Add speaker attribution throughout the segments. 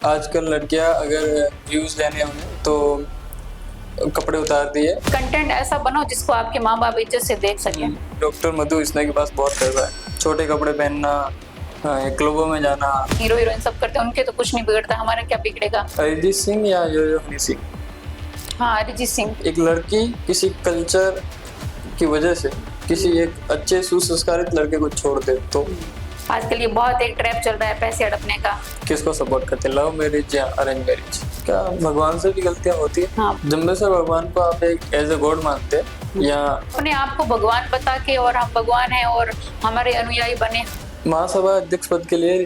Speaker 1: आजकल लड़कियां अगर व्यूज लेने हों तो कपड़े उतार दिए।
Speaker 2: कंटेंट ऐसा बनाओ जिसको आपके माँ बाप इज्जत से देख सके।
Speaker 1: डॉक्टर मधु इसना के पास बहुत पैसा है। छोटे कपड़े पहनना, क्लबों में जाना।
Speaker 2: हीरो हीरोइन सब करते हैं, उनके तो कुछ नहीं बिगड़ता, हमारा क्या बिगड़ेगा।
Speaker 1: अरिजीत सिंह या यो हनी सिंह,
Speaker 2: हाँ, अरिजीत सिंह।
Speaker 1: एक लड़की किसी कल्चर की वजह से किसी एक अच्छे सुसंस्कारित लड़के को छोड़ दे तो
Speaker 2: आजकल ये बहुत एक ट्रैप चल रहा है पैसे हड़पने का।
Speaker 1: किसको सपोर्ट करते, लव मैरिज या अरेंज मैरिज? क्या भगवान से भी गलतियां होती है?
Speaker 2: हाँ।
Speaker 1: जम्बेश्वर भगवान को आप एक एज ए गॉड मानते हैं या
Speaker 2: अपने आप को भगवान बता के और हम भगवान हैं और हमारे अनुयायी बने।
Speaker 1: महासभा अध्यक्ष पद के लिए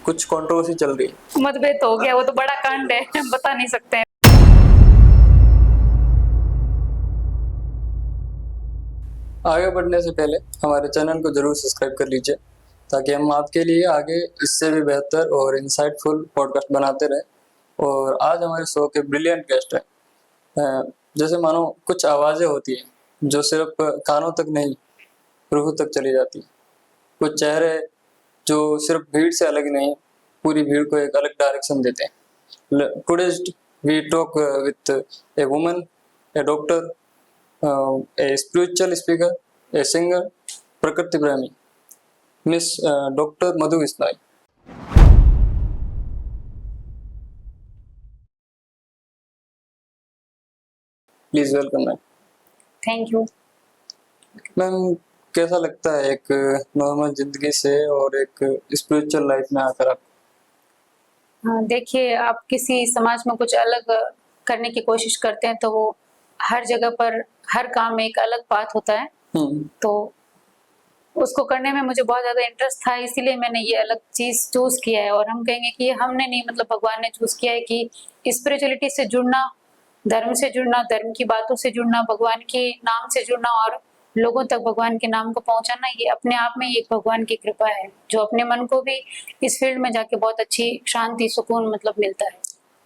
Speaker 1: कुछ कंट्रोवर्सी चल रही है।
Speaker 2: मतभेद हो गया, वो तो बड़ा कांड है, बता नहीं सकते हैं।
Speaker 1: आगे बढ़ने से पहले हमारे चैनल को जरूर सब्सक्राइब कर लीजिए ताकि हम आपके लिए आगे इससे भी बेहतर और इंसाइटफुल पॉडकास्ट बनाते रहे। और आज हमारे शो के ब्रिलियंट गेस्ट हैं। जैसे मानो कुछ आवाज़ें होती हैं जो सिर्फ कानों तक नहीं, रूह तक चली जाती हैं। कुछ चेहरे जो सिर्फ भीड़ से अलग नहीं, पूरी भीड़ को एक अलग डायरेक्शन देते हैं। Today we talk with a woman, a doctor, a spiritual speaker, a singer, प्रकृति प्रेमी, miss doctor Madhu Bishnoi. Please welcome ma'am.
Speaker 2: Thank you.
Speaker 1: Ma'am, कैसा लगता है एक नॉर्मल जिंदगी से और एक स्पिरिचुअल लाइफ में आकर आप?
Speaker 2: हाँ, देखिए, आप किसी समाज में कुछ अलग करने की कोशिश करते हैं तो वो हर जगह पर हर काम में एक अलग पाथ होता है। तो उसको करने में मुझे बहुत ज्यादा इंटरेस्ट था, इसीलिए मैंने ये अलग चीज चूज किया है। और हम कहेंगे कि हमने नहीं, मतलब भगवान ने चूज किया है कि स्पिरिचुअलिटी से जुड़ना, धर्म से जुड़ना, धर्म की बातों से जुड़ना, भगवान के नाम से जुड़ना और लोगों तक भगवान के नाम को पहुंचाना, ये अपने आप में एक भगवान की कृपा है जो अपने मन को भी इस फील्ड में जाके बहुत अच्छी शांति, सुकून मतलब मिलता है।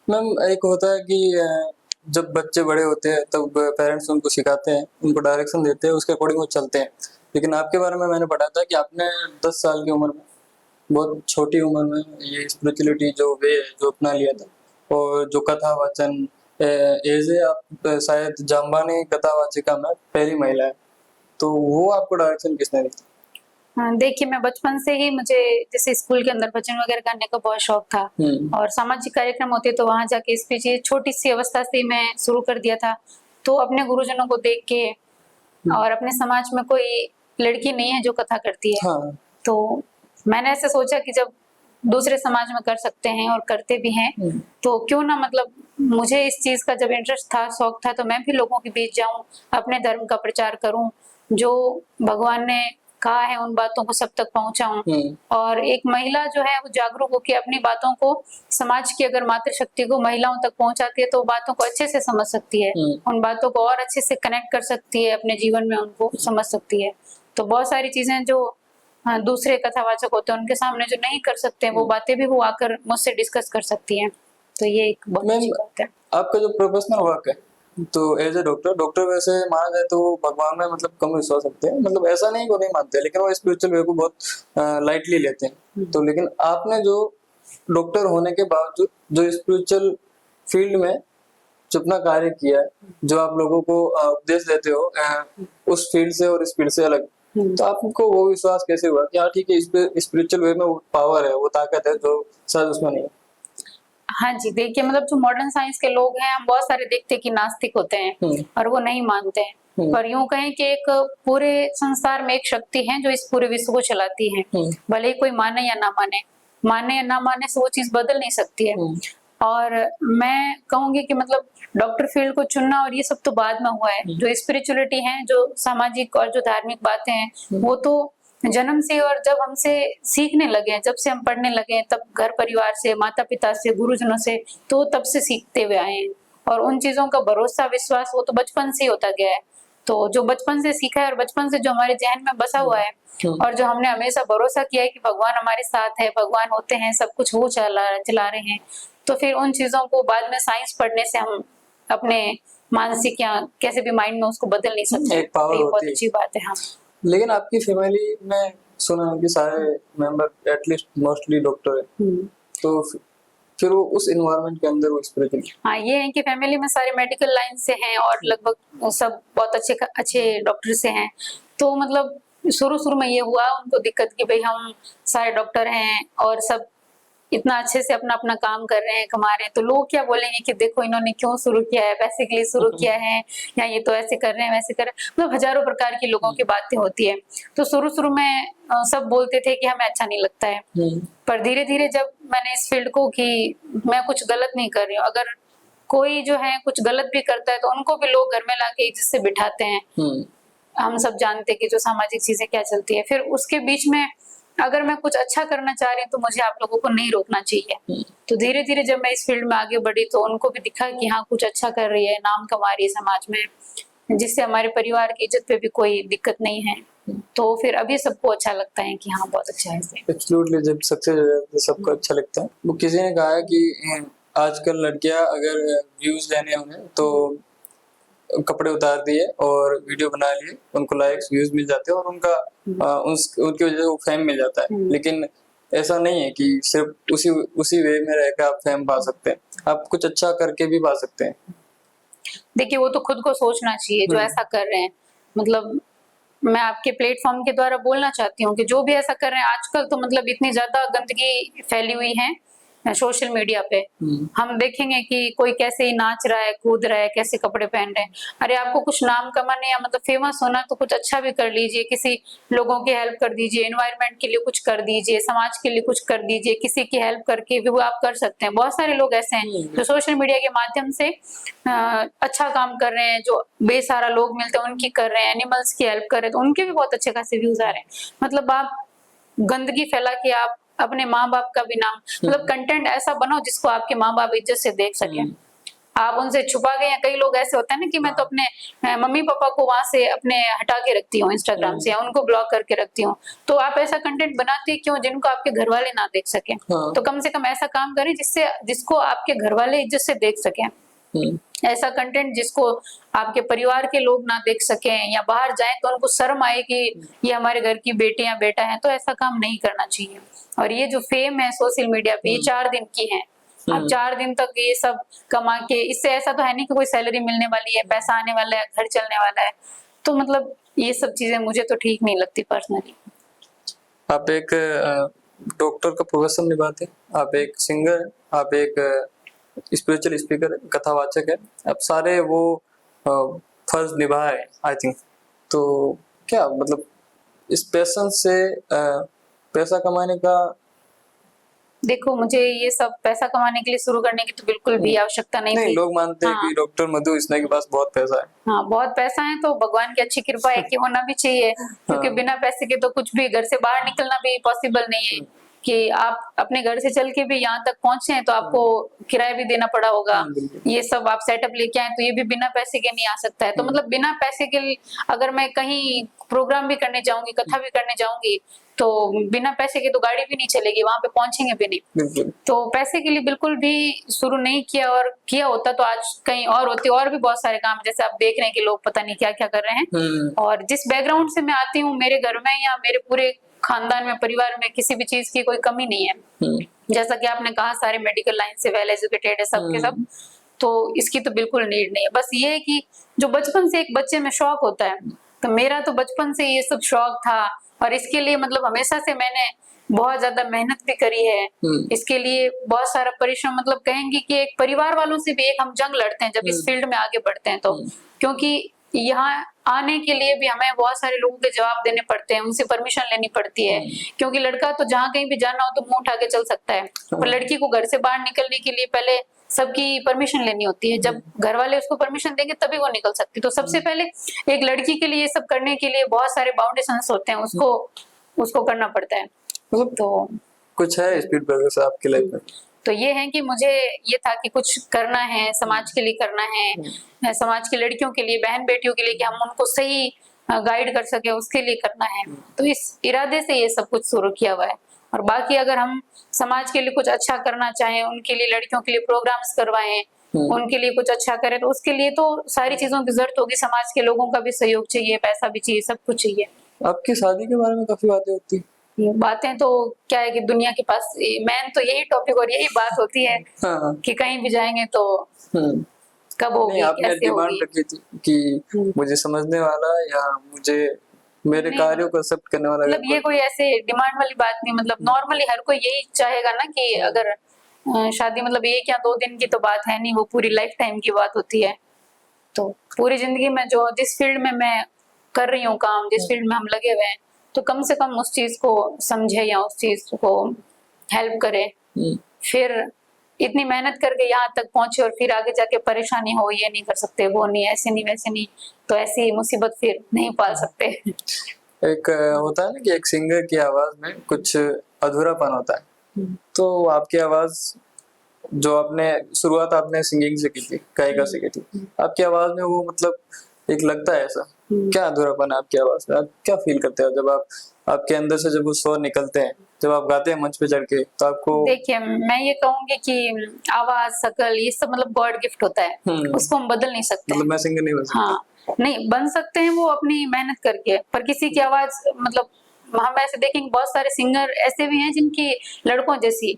Speaker 1: मैम, एक होता है कि जब बच्चे बड़े होते हैं तब पेरेंट्स उनको सिखाते हैं, उनको डायरेक्शन देते हैं, उसके अकॉर्डिंग वो चलते हैं। लेकिन आपके बारे में मैंने पढ़ा था कि आपने 10 साल की उम्र में, बहुत छोटी उम्र में, ये स्पिरिचुअलिटी जो वे है जो अपना लिया था। और जो कथा वाचन एज ए आप शायद जाम्बानी कथावाचिका में पहली महिला है, तो वो आपको डायरेक्शन किसने दी?
Speaker 2: हाँ, देखिए, मैं बचपन से ही, मुझे जैसे स्कूल के अंदर भजन वगैरह गाने का बहुत शौक था और सामाजिक कार्यक्रम होते तो वहां जाके स्पीच छोटी सी अवस्था से मैं शुरू कर दिया था। तो अपने गुरुजनों को देख के, और अपने समाज में कोई लड़की नहीं है जो कथा करती है।
Speaker 1: हाँ।
Speaker 2: तो मैंने ऐसे सोचा कि जब दूसरे समाज में कर सकते हैं और करते भी हैं तो क्यों ना, मतलब मुझे इस चीज का जब इंटरेस्ट था, शौक था, तो मैं भी लोगों के बीच जाऊं, अपने धर्म का प्रचार करूं, जो भगवान ने कहा है उन बातों को सब तक पहुंचाऊं। और एक महिला जो है वो जागरूक होकर अपनी बातों को, समाज की अगर मातृशक्ति को महिलाओं तक पहुंचाती है तो बातों को अच्छे से समझ सकती है, उन बातों को और अच्छे से कनेक्ट कर सकती है, अपने जीवन में उनको समझ सकती है। तो बहुत सारी चीजें जो दूसरे कथावाचक होते हैं उनके सामने जो नहीं कर सकते हैं, वो बातें भी वो आकर मुझसे डिस्कस कर सकती हैं। तो ये एक बहुत अच्छी बात है।
Speaker 1: आपका जो प्रोफेशनल वर्क है, तो एज ए डॉक्टर वैसे माना जाए तो भगवान में मतलब कम विश्वास रखते हैं, मतलब ऐसा नहीं को नहीं मानते, लेकिन वो स्पिरिचुअल वे को बहुत लाइटली लेते हैं। तो लेकिन आपने जो डॉक्टर होने के बावजूद जो स्पिरिचुअल फील्ड में जो अपना कार्य किया है, जो आप लोगों को उपदेश देते हो उस फील्ड से और इस फील्ड से अलग, तो आपको वो विश्वास कैसे हुआ कि हाँ ठीक है, इस स्पिरिचुअल वे में वो पावर है, वो ताकत है जो शायद उसमें नहीं है?
Speaker 2: हाँ जी, देखिए, मतलब जो मॉडर्न साइंस के लोग हैं, हम बहुत सारे देखते हैं कि नास्तिक होते हैं और वो नहीं मानते हैं। पर यूं कहें कि एक पूरे संसार में एक शक्ति है जो इस पूरे विश्व को चलाती है। भले ही कोई माने या ना माने, माने या ना माने से वो चीज बदल नहीं सकती है। और मैं कहूंगी कि मतलब डॉक्टर फील्ड को चुनना और ये सब तो बाद में हुआ है। जो स्पिरिचुअलिटी है, जो सामाजिक और जो धार्मिक बातें हैं, वो तो जन्म से, और जब हमसे सीखने लगे, जब से हम पढ़ने लगे, तब घर परिवार से, माता पिता से, गुरुजनों से, तो तब से सीखते हुए आए हैं। और उन चीजों का भरोसा, विश्वास, वो तो बचपन से ही होता गया है। तो जो बचपन से सीखा है और बचपन से जो हमारे जहन में बसा हुआ है और जो हमने हमेशा भरोसा किया है कि भगवान हमारे साथ है, भगवान होते हैं, सब कुछ वो चला रहे हैं, तो फिर उन चीजों को बाद में साइंस पढ़ने से हम अपने मानसिक या कैसे भी माइंड में उसको बदल नहीं सकते।
Speaker 1: एक पावर
Speaker 2: तो ये
Speaker 1: होती
Speaker 2: बहुत
Speaker 1: है।
Speaker 2: अच्छी बात है। हाँ,
Speaker 1: लेकिन आपकी फैमिली में सुना है कि सारे मेंबर एटलीस्ट मोस्टली डॉक्टर है, तो फिर वो उस इन्वायरमेंट के अंदर वो स्प्रे
Speaker 2: हाँ, ये है कि फैमिली में सारे मेडिकल लाइन से हैं और लगभग सब बहुत अच्छे अच्छे डॉक्टर से हैं। तो मतलब शुरू शुरू में ये हुआ उनको दिक्कत कि भाई हम सारे डॉक्टर हैं और सब इतना अच्छे से अपना अपना काम कर रहे हैं, कमा रहे हैं, तो लोग क्या बोलेंगे कि देखो इन्होंने क्यों शुरू किया है, पैसे के लिए शुरू किया है, या ये तो ऐसे कर रहे हैं वैसे कर रहे हैं, मतलब हजारों प्रकार की लोगों की बातें होती है। तो शुरू शुरू में सब बोलते थे कि हमें अच्छा नहीं लगता है, पर धीरे धीरे जब मैंने इस फील्ड को कि मैं कुछ गलत नहीं कर रही हूँ, अगर कोई जो है कुछ गलत भी करता है तो उनको भी लोग घर में लाके इज्जत से बिठाते हैं। हम सब जानते हैं कि जो सामाजिक चीजें क्या चलती है, फिर उसके बीच में अगर मैं कुछ अच्छा करना चाह रही हूँ तो मुझे आप लोगों को नहीं रोकना चाहिए। तो धीरे धीरे जब मैं इस फील्ड में आगे बढ़ी तो उनको भी दिखा कि हाँ कुछ अच्छा कर रही है, नाम कमा रही है समाज में, जिससे हमारे परिवार की इज्जत पे भी कोई दिक्कत नहीं है। तो फिर अभी सबको अच्छा लगता है कि हाँ बहुत अच्छा है।
Speaker 1: एब्सोल्युटली, जब सक्सेस हो जाती है सबको अच्छा लगता है। वो किसी ने कहा है कि आजकल लड़कियां अगर व्यूज लेने होंगे तो कपड़े उतार दिए और वीडियो बना लिए, उनको लाइक्स व्यूज मिल जाते हैं और उनकी वजह से वो फेम मिल जाता है। लेकिन ऐसा नहीं है कि सिर्फ उसी वे में रहकर आप फेम पा सकते हैं, आप कुछ अच्छा करके भी पा सकते हैं।
Speaker 2: देखिए वो तो खुद को सोचना चाहिए जो ऐसा कर रहे हैं। मतलब मैं आपके प्लेटफॉर्म के द्वारा बोलना चाहती हूँ कि जो भी ऐसा कर रहे हैं, आजकल तो मतलब इतनी ज्यादा गंदगी फैली हुई है सोशल मीडिया पे। हम देखेंगे कि कोई कैसे ही नाच रहा है, कूद रहा है, कैसे कपड़े पहन रहे हैं। अरे आपको कुछ नाम कमाने या मतलब फेमस होना तो कुछ अच्छा भी कर लीजिए, किसी लोगों की हेल्प कर दीजिए, एनवायरनमेंट के लिए कुछ कर दीजिए, समाज के लिए कुछ कर दीजिए, किसी की हेल्प करके भी वो आप कर सकते हैं। बहुत सारे लोग ऐसे हैं जो सोशल मीडिया के माध्यम से अच्छा काम कर रहे हैं, जो बेसहारा लोग मिलते हैं उनकी कर रहे हैं, एनिमल्स की हेल्प कर रहे हैं, तो उनके भी बहुत अच्छे खासे व्यूज आ रहे हैं। मतलब आप गंदगी फैला के आप अपने माँ बाप का भी नाम, मतलब कंटेंट ऐसा बनाओ जिसको आपके माँ बाप इज्जत से देख सके। आप उनसे छुपा गए, या कई लोग ऐसे होते हैं ना कि मैं तो अपने मम्मी पापा को वहां से अपने हटा के रखती हूँ इंस्टाग्राम से, या उनको ब्लॉक करके रखती हूँ। तो आप ऐसा कंटेंट बनाते क्यों जिनको आपके घर वाले ना देख सके? तो कम से कम ऐसा काम करें जिसको आपके घर वाले इज्जत से देख सके। ऐसा कंटेंट जिसको आपके परिवार के लोग ना देख सकें, या बाहर जाएं तो उनको शर्म आए कि ये हमारे घर की बेटी या बेटा है। तो ऐसा काम नहीं करना चाहिए। और ये जो फेम है सोशल मीडिया पे, ये 4 दिन की है। अब 4 दिन तक ये सब कमा के, इससे ऐसा तो है नहीं कि कोई सैलरी मिलने वाली है, पैसा आने वाला है, घर चलने वाला है। तो मतलब ये सब चीजें मुझे तो ठीक नहीं लगती पर्सनली।
Speaker 1: आप एक डॉक्टर का प्रोफेशन निभाते, आप एक सिंगर, आप एक स्पिरिचुअल स्पीकर है, कथावाचक है, अब सारे वो फर्ज निभाए आई थिंक। तो क्या मतलब इस पैशन से पैसा कमाने का?
Speaker 2: देखो मुझे ये सब पैसा कमाने के लिए शुरू करने की तो बिल्कुल भी आवश्यकता नहीं थी।
Speaker 1: लोग मानते हैं कि डॉक्टर मधु इसने के पास बहुत पैसा है।
Speaker 2: हाँ बहुत पैसा है तो भगवान की अच्छी कृपा है कि होना भी चाहिए, क्योंकि बिना पैसे के तो कुछ भी, घर से बाहर निकलना भी पॉसिबल नहीं है। कि आप अपने घर से चल के भी यहाँ तक पहुंचे हैं तो आपको किराया भी देना पड़ा होगा, ये सब आप सेटअप लेके आए तो ये भी बिना पैसे के नहीं आ सकता है। तो मतलब बिना पैसे के अगर मैं कहीं प्रोग्राम भी करने जाऊंगी, कथा भी करने जाऊंगी, तो बिना पैसे के तो गाड़ी भी नहीं चलेगी, वहां पे पहुंचेंगे भी नहीं। तो पैसे के लिए बिल्कुल भी शुरू नहीं किया, और किया होता तो आज कहीं और होती। और भी बहुत सारे काम जैसे आप देख रहे हैं कि लोग पता नहीं क्या क्या कर रहे हैं। और जिस बैकग्राउंड से मैं आती हूँ, मेरे घर में या मेरे पूरे खानदान में, परिवार में किसी भी चीज की कोई कमी नहीं है। जैसा कि आपने कहा सारे मेडिकल लाइन से वेल एजुकेटेड है सबके सब, तो इसकी तो बिल्कुल नीड नहीं है। बस ये है कि जो बचपन से एक बच्चे में शौक होता है, तो मेरा तो बचपन से ये सब शौक था, और इसके लिए मतलब हमेशा से मैंने बहुत ज्यादा मेहनत भी करी है। इसके लिए बहुत सारा परिश्रम, मतलब कहेंगे कि एक परिवार वालों से भी एक हम जंग लड़ते हैं जब इस फील्ड में आगे बढ़ते हैं। तो क्योंकि यहाँ आने के लिए भी हमें बहुत सारे लोगों के जवाब देने पड़ते हैं, उनसे परमिशन लेनी पड़ती है। क्योंकि लड़का तो जहाँ कहीं भी जाना हो तो मुंह उठा के चल सकता है, पर लड़की को घर से बाहर निकलने के लिए पहले सबकी परमिशन लेनी होती है। जब घर वाले उसको परमिशन देंगे तभी वो निकल सकती। तो सबसे पहले एक लड़की के लिए ये सब करने के लिए बहुत सारे बाउंडेशंस होते हैं, उसको करना पड़ता है। तो
Speaker 1: कुछ है स्पीड ब्रदर से आपकी लाइफ में?
Speaker 2: तो ये है कि मुझे ये था कि कुछ करना है, समाज के लिए करना है, समाज की लड़कियों के लिए, बहन बेटियों के लिए, कि हम उनको सही गाइड कर सके, उसके लिए करना है। तो इस इरादे से ये सब कुछ शुरू किया हुआ है। और बाकी अगर हम समाज के लिए कुछ अच्छा करना चाहें, उनके लिए, लड़कियों के लिए प्रोग्राम्स करवाएं, उनके लिए कुछ अच्छा करें, तो उसके लिए तो सारी चीजों की जरूरत होगी। समाज के लोगों का भी सहयोग चाहिए, पैसा भी चाहिए, सब कुछ चाहिए।
Speaker 1: आपकी शादी के बारे में काफी बातें होती
Speaker 2: बातें तो क्या है कि दुनिया के पास मेन तो यही टॉपिक और यही बात होती है
Speaker 1: हाँ।
Speaker 2: कि कहीं भी जाएंगे तो
Speaker 1: हम्म।
Speaker 2: कब
Speaker 1: नहीं,
Speaker 2: होगी,
Speaker 1: आपने
Speaker 2: कैसे
Speaker 1: डिमांड
Speaker 2: होगी।
Speaker 1: रखी थी कि मुझे समझने वाला या मुझे मेरे
Speaker 2: नहीं,
Speaker 1: कार्यों को एक्सेप्ट करने वाला अगर
Speaker 2: मतलब ये कोई ऐसे डिमांड वाली बात नहीं, मतलब नॉर्मली हर कोई यही चाहेगा ना कि अगर शादी मतलब 1 या 2 दिन की तो बात है नहीं, वो पूरी लाइफ टाइम की बात होती है। तो पूरी जिंदगी में जो जिस फील्ड में मैं कर रही हूँ काम, जिस फील्ड में हम लगे हुए हैं, तो कम से कम उस चीज को समझे या उस चीज को हेल्प करे। फिर इतनी मेहनत करके यहाँ तक पहुंचे और फिर आगे जाके परेशानी हो, ये नहीं कर सकते, वो नहीं, ऐसे नहीं, वैसे नहीं, तो ऐसी मुसीबत फिर नहीं पाल सकते।
Speaker 1: एक होता है ना कि एक सिंगर की आवाज में कुछ अधूरापन होता है, तो आपकी आवाज जो आपने शुरुआत आपने सिंगिंग से की थी, गायिका से की थी, आपकी आवाज में वो मतलब एक लगता है ऐसा, क्या अधूरापन है आपकी आवाज में? आप क्या फील करते हो जब आप आपके अंदर से जब वो स्वर निकलते हैं, जब आप गाते हैं मंच पे चढ़ के, तो आपको?
Speaker 2: देखिए, मैं ये कहूंगी कि आवाज, शकल, ये सब मतलब गॉड गिफ्ट होता है, उसको हम बदल नहीं सकते।
Speaker 1: मतलब मैं सिंगर नहीं बन सकता?
Speaker 2: हाँ, नहीं बन सकते हैं वो अपनी मेहनत करके, पर किसी की आवाज मतलब हम ऐसे देखेंगे बहुत सारे सिंगर ऐसे भी हैं जिनकी लड़कों जैसी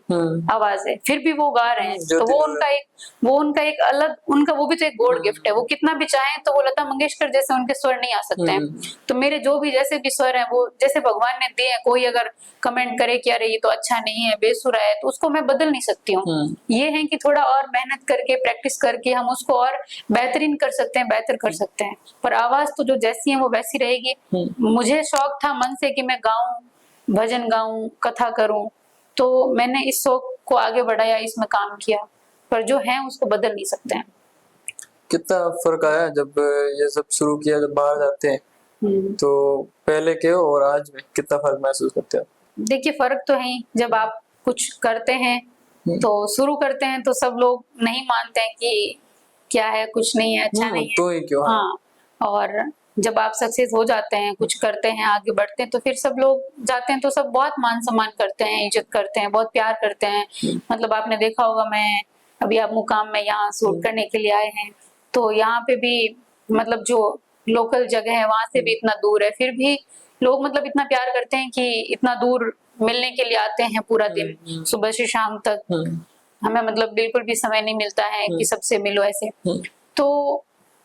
Speaker 2: आवाज है, फिर भी वो गा रहे हैं, तो वो उनका एक अलग, उनका वो भी तो एक गॉड गिफ्ट है। वो कितना भी चाहें तो वो लता मंगेशकर जैसे उनके स्वर नहीं आ सकते हैं। तो मेरे जो भी जैसे भी स्वर हैं वो जैसे भगवान ने दिए हैं, कोई अगर कमेंट करे कि अरे ये तो अच्छा नहीं है, बेसुरा है, तो उसको मैं बदल नहीं सकती हूँ। ये है कि थोड़ा और मेहनत करके, प्रैक्टिस करके हम उसको और बेहतरीन कर सकते हैं, बेहतर कर सकते हैं, पर आवाज तो जो जैसी है वो वैसी रहेगी। मुझे शौक था मन से कि मैं गाऊं, भजन गाऊं, कथा करूं, तो मैंने इस शौक को आगे बढ़ाया, इसमें काम किया, पर जो है उसको बदल नहीं सकते हैं।
Speaker 1: कितना फर्क आया जब ये सब शुरू किया, जब बाहर जाते हैं, तो पहले के और आज में कितना फर्क महसूस करते हैं?
Speaker 2: देखिए, फर्क तो है ही। जब आप कुछ करते हैं तो शुरू करते हैं तो सब लोग नहीं मानते हैं कि क्या है, कुछ नहीं है, अच्छा नहीं है,
Speaker 1: तो ही क्यों?
Speaker 2: हाँ। और जब आप सक्सेस हो जाते हैं, कुछ करते हैं, आगे बढ़ते हैं, तो फिर सब लोग जाते हैं तो सब बहुत मान सम्मान करते हैं, इज्जत करते हैं, बहुत प्यार करते हैं। मतलब आपने देखा होगा, मैं अभी आप मुकाम में यहाँ शूट करने के लिए आए हैं, तो यहाँ पे भी मतलब जो लोकल जगह है वहां से भी इतना दूर है, फिर भी लोग मतलब इतना प्यार करते हैं कि इतना दूर मिलने के लिए आते हैं, पूरा दिन सुबह से शाम तक। हमें मतलब बिल्कुल भी समय नहीं मिलता है कि सबसे मिलो ऐसे। तो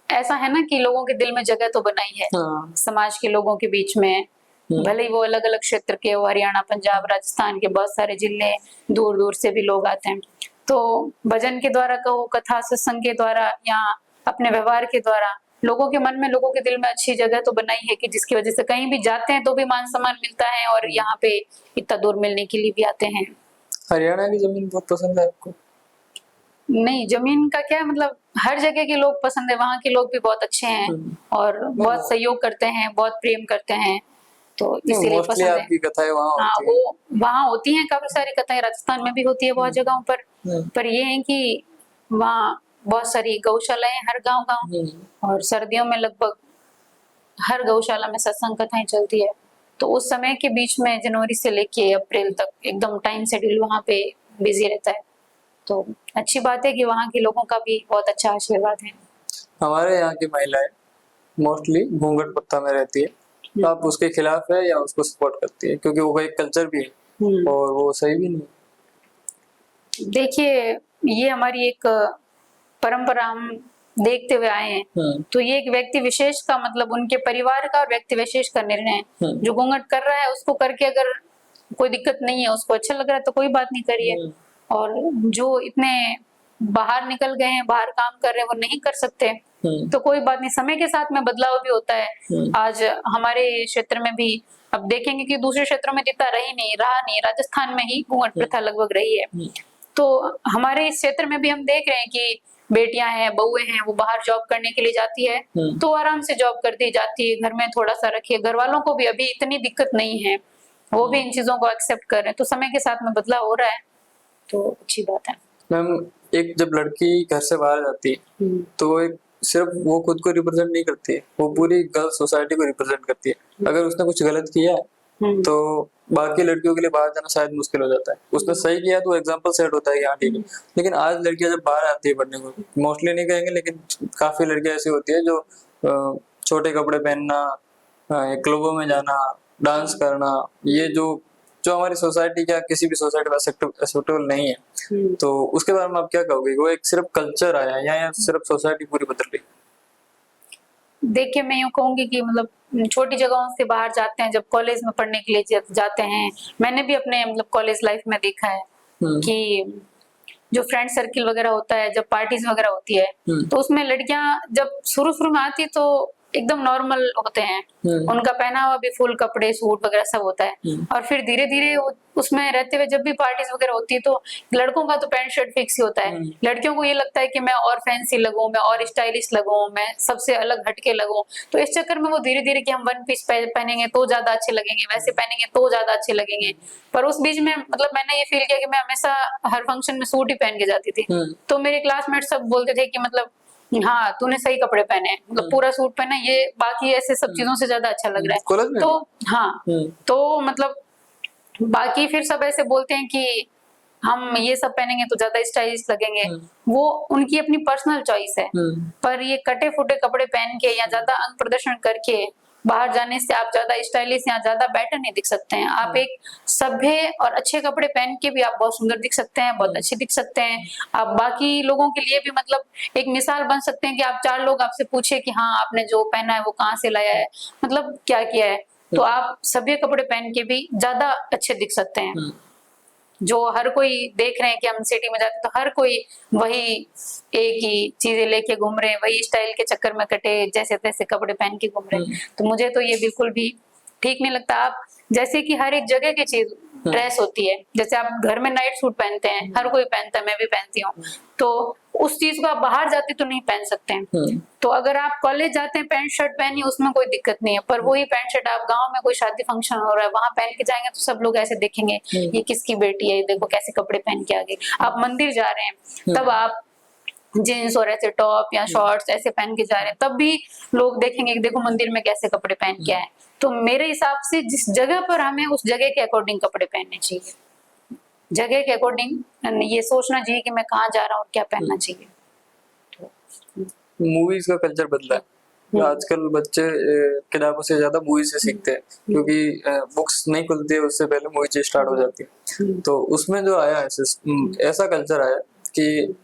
Speaker 2: ऐसा है ना कि लोगों के दिल में जगह तो बनाई है, समाज के लोगों के बीच में, भले ही वो अलग अलग क्षेत्र के, वो हरियाणा, पंजाब, राजस्थान के बहुत सारे जिले, दूर दूर से भी लोग आते हैं। तो भजन के द्वारा कहो, कथा सत्संग के द्वारा, या अपने व्यवहार के द्वारा लोगों के मन में, लोगों के दिल में अच्छी जगह तो बनाई है कि जिसकी वजह से कहीं भी जाते हैं तो भी मान सम्मान मिलता है, और यहाँ पे इतना दूर मिलने के लिए भी आते हैं।
Speaker 1: हरियाणा की जमीन बहुत पसंद है आपको?
Speaker 2: नहीं, जमीन का क्या है, मतलब हर जगह के लोग पसंद है, वहाँ के लोग भी बहुत अच्छे हैं और बहुत सहयोग करते हैं, बहुत प्रेम करते हैं, तो इसीलिए पसंद है।
Speaker 1: आपकी कथाएं वहाँ
Speaker 2: हाँ,
Speaker 1: होती
Speaker 2: वो वहाँ होती हैं काफी सारी कथाएं, राजस्थान में भी होती है बहुत जगहों पर ये है कि वहाँ बहुत सारी गौशालाएं हर गांव और सर्दियों में लगभग हर गौशाला में सत्संग कथाएं चलती है। तो उस समय के बीच में जनवरी से लेके अप्रैल तक एकदम टाइम शेड्यूल वहाँ पे बिजी रहता है। तो अच्छी बात है कि वहाँ के लोगों का भी बहुत अच्छा आशीर्वाद है।
Speaker 1: हमारे यहाँ की महिलाएं मोस्टली घूंघट प्रथा में रहती है, तो आप उसके खिलाफ है या उसको सपोर्ट करती है? क्योंकि वो एक कल्चर भी है और वो सही भी नहीं।
Speaker 2: देखिए, ये हमारी एक परंपरा हम देखते हुए आए हैं, तो ये एक व्यक्ति विशेष का, मतलब उनके परिवार का और व्यक्ति विशेष का निर्णय है। जो घूंघट कर रहा है उसको करके अगर कोई दिक्कत नहीं है, उसको अच्छा लग रहा है तो कोई बात नहीं करिए, और जो इतने बाहर निकल गए हैं, बाहर काम कर रहे हैं, वो नहीं कर सकते तो कोई बात नहीं, समय के साथ में बदलाव भी होता है। आज हमारे क्षेत्र में भी अब देखेंगे कि दूसरे क्षेत्रों में जितना रहा नहीं, राजस्थान में ही घूंघट प्रथा लगभग रही है। तो हमारे इस क्षेत्र में भी हम देख रहे हैं कि बेटियां हैं, बहुएं हैं, वो बाहर जॉब करने के लिए जाती है तो आराम से जॉब करती जाती है, घर में थोड़ा सा रखिए, घर वालों को भी अभी इतनी दिक्कत नहीं है, वो भी इन चीजों को एक्सेप्ट कर रहे हैं, तो समय के साथ में बदलाव हो रहा है, तो अच्छी बात है।
Speaker 1: मैम, एक जब लड़की घर से बाहर जाती है तो वो एक सिर्फ वो खुद को रिप्रेजेंट नहीं करती है, वो पूरी गर्ल्स सोसाइटी को रिप्रेजेंट करती है। अगर उसने कुछ गलत किया है तो बाकी लड़कियों के लिए बाहर जाना शायद मुश्किल हो जाता है। उसने सही किया तो एग्जांपल सेट होता है कि हाँ ठीक है। लेकिन आज लड़कियां जब बाहर आती है पढ़ने को, मोस्टली नहीं कहेंगे लेकिन काफी लड़कियां ऐसी होती है जो छोटे कपड़े पहनना, क्लबों में जाना, डांस करना, ये जो जो हमारी सोसाइटी क्या किसी भी सोसाइटी में एक्सेप्टेबल नहीं है, तो उसके बारे में आप क्या कहोगे? वो एक सिर्फ कल्चर आया है या सिर्फ सोसाइटी पूरी बदल गई?
Speaker 2: देखिए, मैं यूँ कहूँगी कि मतलब छोटी जगहों से बाहर जाते हैं, जब कॉलेज में पढ़ने के लिए जाते हैं, मैंने भी अपने मतलब कॉलेज लाइफ में देखा है कि जो फ्रेंड सर्किल वगैरह होता है, जब पार्टीज वगैरह होती है, तो उसमें लड़कियां जब शुरू में आती तो एकदम नॉर्मल होते हैं, उनका पहनावा भी फुल कपड़े सूट वगैरह सब होता है, और फिर धीरे धीरे उसमें रहते हुए जब भी पार्टीज वगैरह होती है तो लड़कों का तो पैंट शर्ट फिक्स ही होता है, लड़कियों को ये लगता है कि मैं और फैंसी लगूं, मैं और स्टाइलिश लगूं, मैं सबसे अलग हटके लगूं, तो इस चक्कर में वो धीरे धीरे कि हम वन पीस पहनेंगे तो ज्यादा अच्छे लगेंगे, वैसे पहनेंगे तो ज्यादा अच्छे लगेंगे। पर उस बीच में मतलब मैंने ये फील किया कि मैं हमेशा हर फंक्शन में सूट ही पहन के जाती थी, तो मेरे क्लासमेट सब बोलते थे कि मतलब हाँ तूने सही कपड़े पहने हैं, मतलब पूरा सूट पहना, ये बाकी ऐसे सब चीजों से ज्यादा अच्छा लग रहा है। तो हाँ, तो मतलब बाकी फिर सब ऐसे बोलते हैं कि हम ये सब पहनेंगे तो ज्यादा स्टाइलिश लगेंगे, वो उनकी अपनी पर्सनल चॉइस है। पर ये कटे फुटे कपड़े पहन के या ज्यादा अंग प्रदर्शन करके बाहर जाने से आप ज्यादा स्टाइलिश या ज्यादा बेटर नहीं दिख सकते हैं। आप एक सभ्य और अच्छे कपड़े पहन के भी आप बहुत सुंदर दिख सकते हैं, बहुत अच्छे दिख सकते हैं। आप बाकी लोगों के लिए भी मतलब एक मिसाल बन सकते हैं कि आप 4 लोग आपसे पूछे कि हाँ आपने जो पहना है वो कहाँ से लाया है, मतलब क्या किया है, तो आप सभ्य कपड़े पहन के भी ज्यादा अच्छे दिख सकते हैं। जो हर कोई देख रहे हैं कि हम सिटी में जाते तो हर कोई वही एक ही चीजें लेके घूम रहे हैं, वही स्टाइल के चक्कर में कटे जैसे तैसे कपड़े पहन के घूम रहे हैं, तो मुझे तो ये बिल्कुल भी ठीक नहीं लगता। आप जैसे कि हर एक जगह की चीज ड्रेस होती है, जैसे आप घर में नाइट सूट पहनते हैं, हर कोई पहनता है, मैं भी पहनती हूँ, तो उस चीज को आप बाहर जाते तो नहीं पहन सकते हैं। तो अगर आप कॉलेज जाते हैं पैंट शर्ट पहनिए, उसमें कोई दिक्कत नहीं है, पर वही पैंट शर्ट आप गांव में कोई शादी फंक्शन हो रहा है वहां पहन के जाएंगे तो सब लोग ऐसे देखेंगे ये किसकी बेटी है, देखो कैसे कपड़े पहन के आ गई। आप मंदिर जा रहे हैं तब आप जीन्स और ऐसे टॉप या शॉर्ट्स ऐसे पहन के जा रहे हैं, तब भी लोग देखेंगे कि देखो मंदिर में कैसे कपड़े पहन के आए। तो मेरे हिसाब से जिस जगह पर हमें उस जगह के अकॉर्डिंग कपड़े पहनने चाहिए, जगह के अकॉर्डिंग ये सोचना चाहिए कि मैं कहाँ जा रहा हूँ और क्या पहनना चाहिए।
Speaker 1: मूवीज का कल्चर बदला है, आजकल बच्चे किताबों से ज्यादा मूवी से सीखते हैं, क्योंकि बुक्स नहीं खुलती है उससे पहले मूवी स्टार्ट हो जाती है। तो उसमें जो आया है ऐसा कल्चर आया कि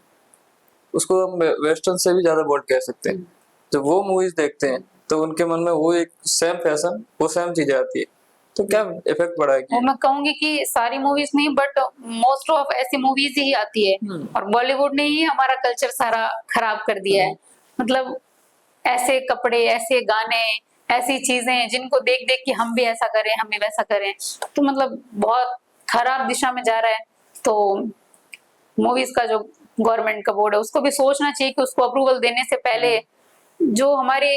Speaker 1: उसको हम वेस्टर्न से भी ज्यादा बोल्ड कह सकते हैं। जब वो मूवीज देखते हैं तो उनके मन में वो एक सेम फैशन, वो सेम चीजें आती है, तो क्या इफेक्ट पड़ा है?
Speaker 2: वो मैं कहूंगी कि सारी मूवीज नहीं बट मोस्ट ऑफ ऐसी मूवीज ही आती है, और बॉलीवुड ने ही हमारा कल्चर सारा खराब कर दिया है। मतलब ऐसे कपड़े, ऐसे गाने, ऐसी चीजें जिनको देख देख के हम भी ऐसा करें, हम भी वैसा करें, तो मतलब बहुत खराब दिशा में जा रहा है। तो मूवीज का जो गवर्नमेंट का बोर्ड है उसको भी सोचना चाहिए कि उसको अप्रूवल देने से पहले जो हमारे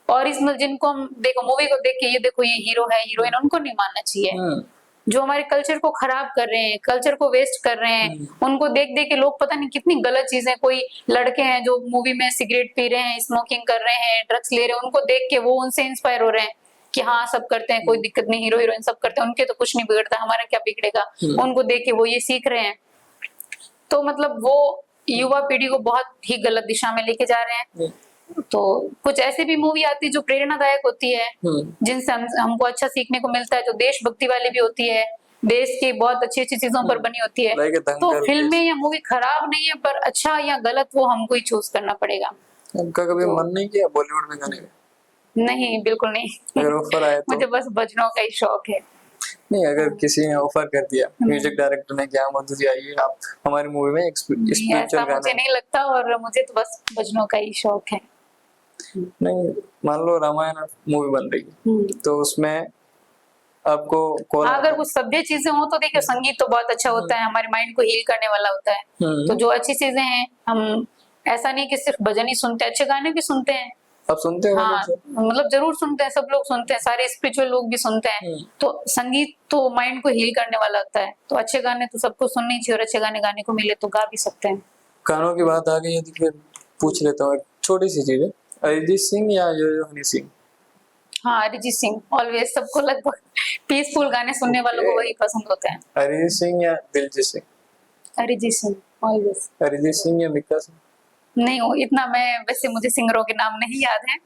Speaker 2: ओरिजिनल, जिनको हम देखो मूवी को देख के ये देखो ये हीरो है हीरोइन, उनको नहीं मानना चाहिए। जो हमारे कल्चर को खराब कर रहे हैं, कल्चर को वेस्ट कर रहे हैं, उनको देख देख के लोग पता नहीं कितनी गलत चीजें, कोई लड़के हैं जो मूवी में सिगरेट पी रहे हैं, स्मोकिंग कर रहे हैं, ड्रग्स ले रहे हैं, उनको देख के वो उनसे इंस्पायर हो रहे हैं कि हाँ सब करते हैं, कोई दिक्कत नहीं, हीरो हीरोइन सब करते हैं, उनके तो कुछ नहीं बिगड़ता, हमारा क्या बिगड़ेगा, उनको देख के वो ये सीख रहे हैं। तो मतलब वो युवा पीढ़ी को बहुत ही गलत दिशा में लेके जा रहे हैं। तो कुछ ऐसी भी मूवी आती है जो प्रेरणादायक होती है, जिनसे हमको अच्छा सीखने को मिलता है, जो देशभक्ति वाली भी होती है, देश की बहुत अच्छी अच्छी चीजों पर बनी होती है। तो फिल्में या मूवी खराब नहीं है, पर अच्छा या गलत वो हमको ही चूज करना पड़ेगा।
Speaker 1: आपका कभी मन नहीं किया बॉलीवुड में गाने का?
Speaker 2: नहीं, बिल्कुल नहीं।
Speaker 1: अगर ऑफर आया तो?
Speaker 2: मुझे बस भजनों का ही शौक है।
Speaker 1: नहीं, अगर किसी ने ऑफर कर दिया, म्यूजिक डायरेक्टर ने, क्या मधु जी आइए आप हमारी मूवी में स्पिरिचुअल गाना,
Speaker 2: मुझे नहीं लगता, और मुझे तो बस भजनों का ही शौक है।
Speaker 1: नहीं, मान लो रामायण मूवी बन रही है तो उसमें आपको कॉल,
Speaker 2: अगर कुछ सभ्य चीजें हो तो देखिए संगीत तो बहुत अच्छा होता है, हमारे माइंड को हील करने वाला होता है। तो जो अच्छी चीजें हैं, हम ऐसा नहीं कि सिर्फ भजन ही सुनते हैं, अच्छे गाने भी सुनते हैं।
Speaker 1: आप सुनते हो?
Speaker 2: हाँ, मतलब जरूर सुनते हैं, सब लोग सुनते हैं, सारे स्पिरिचुअल लोग भी सुनते हैं। तो संगीत तो माइंड को हील करने वाला होता है, तो अच्छे गाने तो सबको सुनने चाहिए, और अच्छे गाने गाने को मिले तो गा भी सकते हैं।
Speaker 1: गानों की बात आ गई है तो फिर पूछ लेता हूँ एक छोटी सी चीज है, अरिजीत सिंह या यो हनी सिंह?
Speaker 2: हाँ, अरिजीत सिंह ऑलवेज, सबको लगभग पीसफुल गाने सुनने वालों को वही पसंद होते हैं।
Speaker 1: अरिजीत सिंह या दिलजीत सिंह?
Speaker 2: अरिजीत सिंह ऑलवेज।
Speaker 1: अरिजीत सिंह या मिक्का सिंह?
Speaker 2: नहीं हो इतना, मैं वैसे मुझे सिंगरों के नाम नहीं याद है,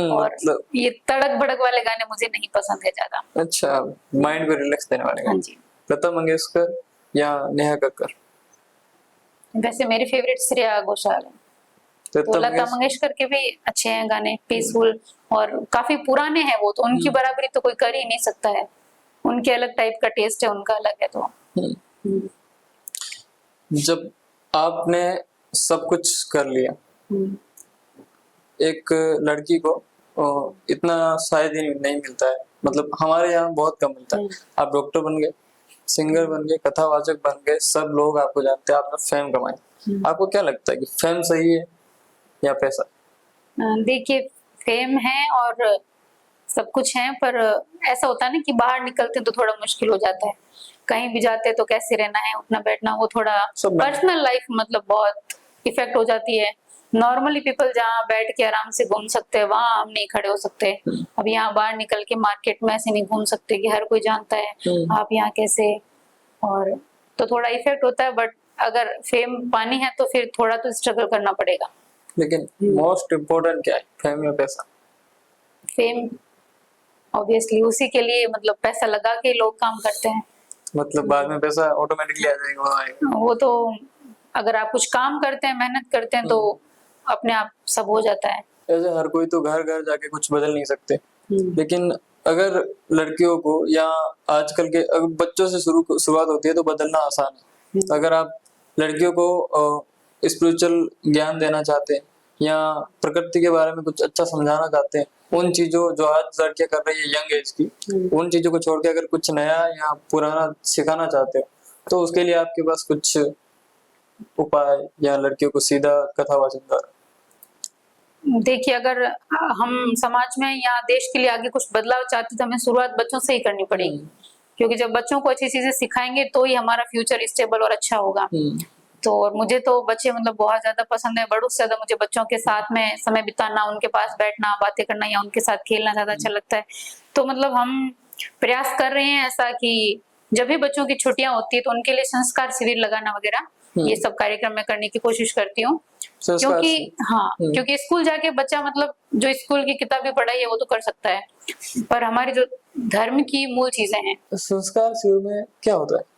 Speaker 2: और
Speaker 1: मतलब
Speaker 2: ये तड़क भड़क वाले गाने मुझे नहीं पसंद है ज्यादा।
Speaker 1: अच्छा, माइंड को रिलैक्स देने वाले
Speaker 2: हाँ
Speaker 1: गाने।
Speaker 2: जी।
Speaker 1: लता मंगेशकर या नेहा कक्कर?
Speaker 2: वैसे मेरी फेवरेट श्रेया घोषाल है। तो लता मंगेशकर के भी अच्छे हैं गाने, पीसफुल, और काफी पुराने हैं वो, तो उनकी बराबरी तो कोई कर ही नहीं सकता है। उनके अलग टाइप का टेस्ट है, उनका अलग है। तो
Speaker 1: जब आपने सब कुछ कर लिया, एक लड़की को इतना शायद ही नहीं मिलता है, मतलब हमारे यहाँ बहुत कम मिलता है। आप डॉक्टर बन गए, सिंगर बन गए, कथावाचक बन गए, सब लोग आपको जानते हैं, आपने फेम कमाई। आपको क्या लगता है कि फेम सही है या पैसा?
Speaker 2: देखिए, फेम है और सब कुछ है, पर ऐसा होता है ना कि बाहर निकलते तो थोड़ा मुश्किल हो जाता है। कहीं भी जाते तो कैसे रहना है, उठना बैठना, वो थोड़ा पर्सनल लाइफ मतलब बहुत इफेक्ट हो जाती है। नॉर्मली पीपल जहाँ बैठ के आराम से घूम सकते हैं, वहां हम नहीं खड़े हो सकते। अब यहाँ बाहर निकल के मार्केट में ऐसे नहीं घूम सकते कि हर कोई जानता है आप यहाँ कैसे, और तो थोड़ा इफेक्ट होता है। बट अगर फेम पानी है तो फिर थोड़ा तो स्ट्रगल करना पड़ेगा।
Speaker 1: लेकिन मोस्ट इम्पोर्टेंट क्या है, फेम या पैसा?
Speaker 2: फेम ऑब्वियसली उसी के लिए मतलब पैसा लगा के लोग काम करते हैं।
Speaker 1: मतलब बाद में पैसा ऑटोमेटिकली आ जाएगा, वो आएगा।
Speaker 2: वो तो अगर आप कुछ काम करते हैं, मेहनत करते हैं, तो अपने आप सब हो जाता है।
Speaker 1: ऐसे हर कोई तो घर घर जाके कुछ बदल नहीं सकते, लेकिन अगर लड़कियों को या आजकल के अगर बच्चों से शुरुआत होती है तो बदलना आसान है। अगर आप लड़कियों को स्पिरिचुअल ज्ञान देना चाहते हैं या प्रकृति के बारे में कुछ अच्छा समझाना चाहते हैं, उन चीजों जो आज लड़कियां कर रही है यंग एज की, उन चीजों को छोड़ के अगर कुछ नया या पुराना सिखाना चाहते हो, तो उसके लिए आपके पास कुछ उपाय या लड़कियों को सीधा कथावाचन द्वारा?
Speaker 2: देखिए, अगर हम समाज में या देश के लिए आगे कुछ बदलाव चाहते तो हमें शुरुआत बच्चों से ही करनी पड़ेगी, क्योंकि जब बच्चों को अच्छी चीजें सिखाएंगे तो ही हमारा फ्यूचर स्टेबल और अच्छा होगा। तो और मुझे तो बच्चे मतलब बहुत ज्यादा पसंद है, बड़ों से ज्यादा मुझे बच्चों के साथ में समय बिताना, उनके पास बैठना, बातें करना या उनके साथ खेलना ज्यादा अच्छा लगता है। तो मतलब हम प्रयास कर रहे हैं ऐसा कि जब भी बच्चों की छुट्टियां होती है तो उनके लिए संस्कार शिविर लगाना वगैरह, ये सब कार्यक्रम मैं करने की कोशिश करती हूँ। क्योंकि क्योंकि स्कूल जाके बच्चा मतलब जो स्कूल की किताबी पढ़ाई है वो तो कर सकता है, पर हमारी जो धर्म की मूल चीजें हैं।
Speaker 1: संस्कार शिविर में क्या होता है?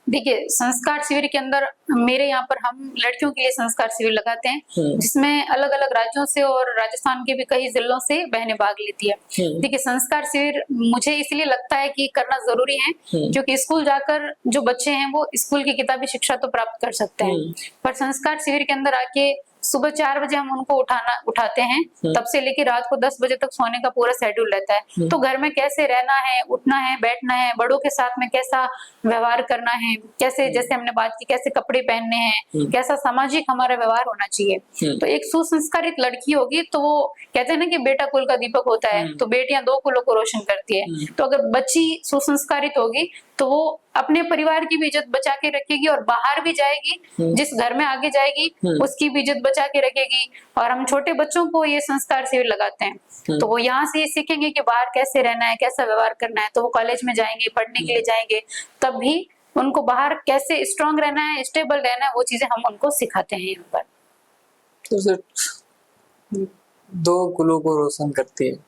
Speaker 2: देखिए, संस्कार शिविर के अंदर मेरे यहाँ पर हम लड़कियों के लिए संस्कार शिविर लगाते हैं, जिसमें अलग अलग राज्यों से और राजस्थान के भी कई जिलों से बहनें भाग लेती है। देखिए, संस्कार शिविर मुझे इसलिए लगता है कि करना जरूरी है, क्योंकि स्कूल जाकर जो बच्चे हैं वो स्कूल की किताबी शिक्षा तो प्राप्त कर सकते हैं, पर संस्कार शिविर के अंदर आके सुबह 4 बजे हम उनको उठाते हैं, तब से लेकर रात को 10 बजे तक सोने का पूरा शेड्यूल रहता है। तो घर में कैसे रहना है, उठना है, बैठना है, बड़ों के साथ में कैसा व्यवहार करना है, कैसे जैसे हमने बात की कैसे कपड़े पहनने हैं, कैसा सामाजिक हमारा व्यवहार होना चाहिए। तो एक सुसंस्कारित लड़की होगी तो वो कहते हैं ना कि बेटा कुल का दीपक होता है, तो बेटियां 2 कुलों को रोशन करती है। तो अगर बच्ची सुसंस्कारित होगी तो वो अपने परिवार की भी इज्जत बचा के रखेगी और बाहर भी जाएगी, जिस घर में आगे जाएगी उसकी भी इज्जत बचा के रखेगी। और हम छोटे बच्चों को ये संस्कार शिविर लगाते हैं, तो वो यहाँ से ये सीखेंगे कि बाहर कैसे रहना है, कैसा व्यवहार करना है। तो वो कॉलेज में जाएंगे, पढ़ने के लिए जाएंगे, तब भी उनको बाहर कैसे स्ट्रांग रहना है, स्टेबल रहना है, वो चीजें हम उनको सिखाते हैं यहाँ पर।
Speaker 1: तो सिर्फ 2 कुलों को रोशन करती है।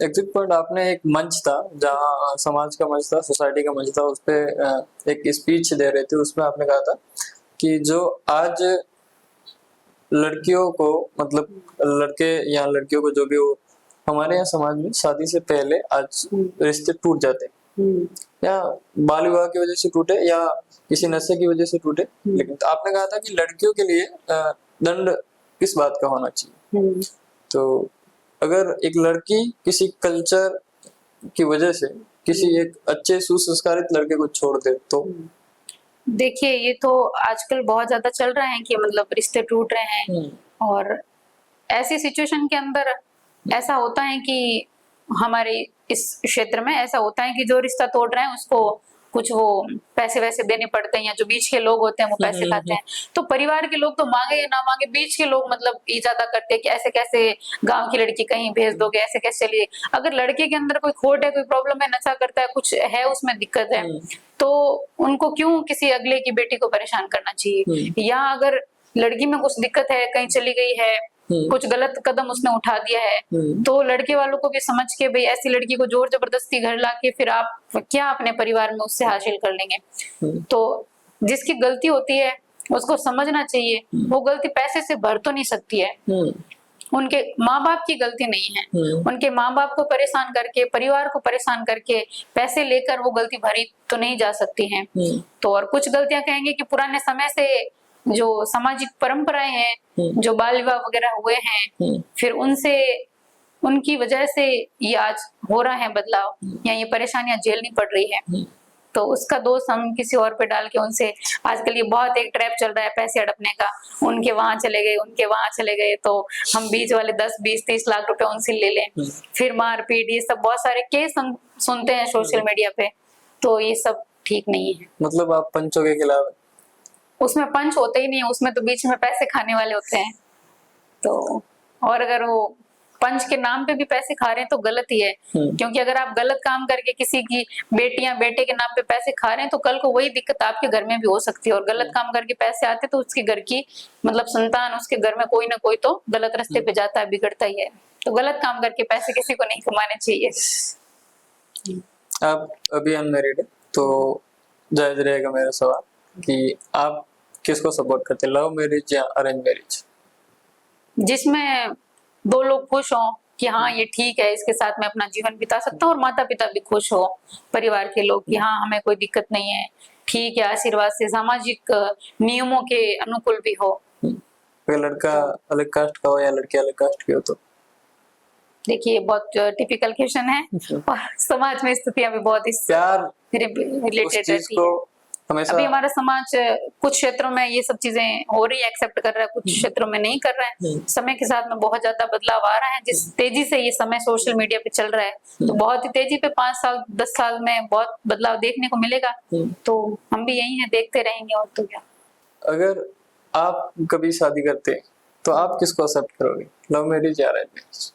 Speaker 1: एग्जिट पॉइंट आपने एक मंच था जहाँ समाज का मंच था, सोसाइटी का मंच था, उस पे एक स्पीच दे रहे थे, उसमें आपने कहा था कि जो आज लड़कियों को मतलब लड़के या लड़कियों को जो भी हो, हमारे यहाँ समाज में शादी से पहले आज रिश्ते टूट जाते हैं, या बाल विवाह की वजह से टूटे या किसी नशे की वजह से टूटे। लेकिन तो आपने कहा था कि लड़कियों के लिए दंड किस बात का होना चाहिए। तो अगर एक लड़की किसी कल्चर की वजह से किसी एक अच्छे सुसंस्कारित लड़के को छोड़ दे तो?
Speaker 2: देखिए, ये तो आजकल बहुत ज्यादा चल रहा है कि मतलब रिश्ते टूट रहे हैं, और ऐसी सिचुएशन के अंदर ऐसा होता है कि हमारे इस क्षेत्र में ऐसा होता है कि जो रिश्ता तोड़ रहे हैं उसको कुछ वो पैसे वैसे देने पड़ते हैं, या जो बीच के लोग होते हैं वो पैसे खाते हैं। तो परिवार के लोग तो मांगे या ना मांगे, बीच के लोग मतलब इजादा करते हैं कि ऐसे कैसे गांव की लड़की कहीं भेज दोगे, ऐसे कैसे चलिए। अगर लड़के के अंदर कोई खोट है, कोई प्रॉब्लम है, नशा करता है, कुछ है उसमें दिक्कत है, तो उनको क्यों किसी अगले की बेटी को परेशान करना चाहिए। या अगर लड़की में कुछ दिक्कत है, कहीं चली गई है, कुछ गलत कदम उसने उठा दिया है, तो लड़के वालों को भी समझ के भाई ऐसी लड़की को जोर जबरदस्ती घर लाके फिर आप क्या अपने परिवार में उससे हासिल कर लेंगे। तो जिसकी गलती होती है उसको समझना चाहिए, वो गलती पैसे से भर तो नहीं सकती है, उनके माँ बाप की गलती नहीं है। उनके माँ बाप को परेशान करके, परिवार को परेशान करके पैसे लेकर वो गलती भरी तो नहीं जा सकती है। तो और कुछ गलतियां कहेंगे कि पुराने समय से जो सामाजिक परंपराएं हैं, जो बाल विवाह वगैरह हुए हैं, फिर उनसे उनकी वजह से ये आज हो रहा है बदलाव, या ये परेशानियां झेलनी पड़ रही है। तो उसका दोष हम किसी और पे डाल के उनसे, आजकल ये बहुत एक ट्रैप चल रहा है पैसे हड़पने का, उनके वहां चले गए, उनके वहां चले गए, तो हम बीच वाले 10, 20, 30 लाख रुपए उनसे ले लें, फिर मारपीट, ये सब बहुत सारे केस हम सुनते हैं सोशल मीडिया पे। तो ये सब ठीक नहीं है।
Speaker 1: मतलब आप पंचों के खिलाफ हैं?
Speaker 2: उसमें पंच होते ही नहीं है, उसमें तो बीच में पैसे खाने वाले होते हैं। तो और अगर वो पंच के नाम पे भी पैसे खा रहे हैं तो गलत ही है, क्योंकि अगर आप गलत काम करके किसी की बेटियां बेटे के नाम पे पैसे खा रहे हैं तो कल को वही दिक्कत आपके घर में भी हो सकती है। और गलत काम करके पैसे आते तो उसके घर की मतलब संतान, उसके घर में कोई ना कोई तो गलत रास्ते पे जाता है, बिगड़ता ही है। तो गलत काम करके पैसे किसी को नहीं कमाने चाहिए।
Speaker 1: आप अभी अनमैरिड है तो जायज रहेगा मेरा सवाल कि आप किसको सपोर्ट करते हैं, लव मैरिज या अरेंज मैरिज?
Speaker 2: जिसमें दो लोग खुश हों कि हाँ ये ठीक है, इसके साथ मैं अपना जीवन बिता सकता हूँ, और माता पिता भी खुश हो, परिवार के लोग कि हाँ हमें कोई दिक्कत नहीं है, ठीक है, आशीर्वाद से, सामाजिक नियमों के अनुकूल भी हो।
Speaker 1: कोई लड़का अलग कास्ट का हो या लड़की अलग कास्ट की हो तो?
Speaker 2: देखिए बहुत टिपिकल क्वेश्चन है, और समाज में स्थितियां भी बहुत इस
Speaker 1: प्यार
Speaker 2: रिलेटेड रहती है।
Speaker 1: हमेशा
Speaker 2: अभी हमारा समाज कुछ क्षेत्रों में ये सब चीजें हो रही है, एक्सेप्ट कर रहा है, कुछ क्षेत्रों में नहीं कर रहा है। समय के साथ में बहुत ज्यादा बदलाव आ रहा है, जिस तेजी से ये समय सोशल मीडिया पे चल रहा है, तो बहुत ही तेजी पे 5 साल 10 साल में बहुत बदलाव देखने को मिलेगा। तो हम भी यही है, देखते रहेंगे, और तो क्या।
Speaker 1: अगर आप कभी शादी करते हैं तो आप किसको एक्सेप्ट करोगे, लव मैरिज या अरेंज मैरिज?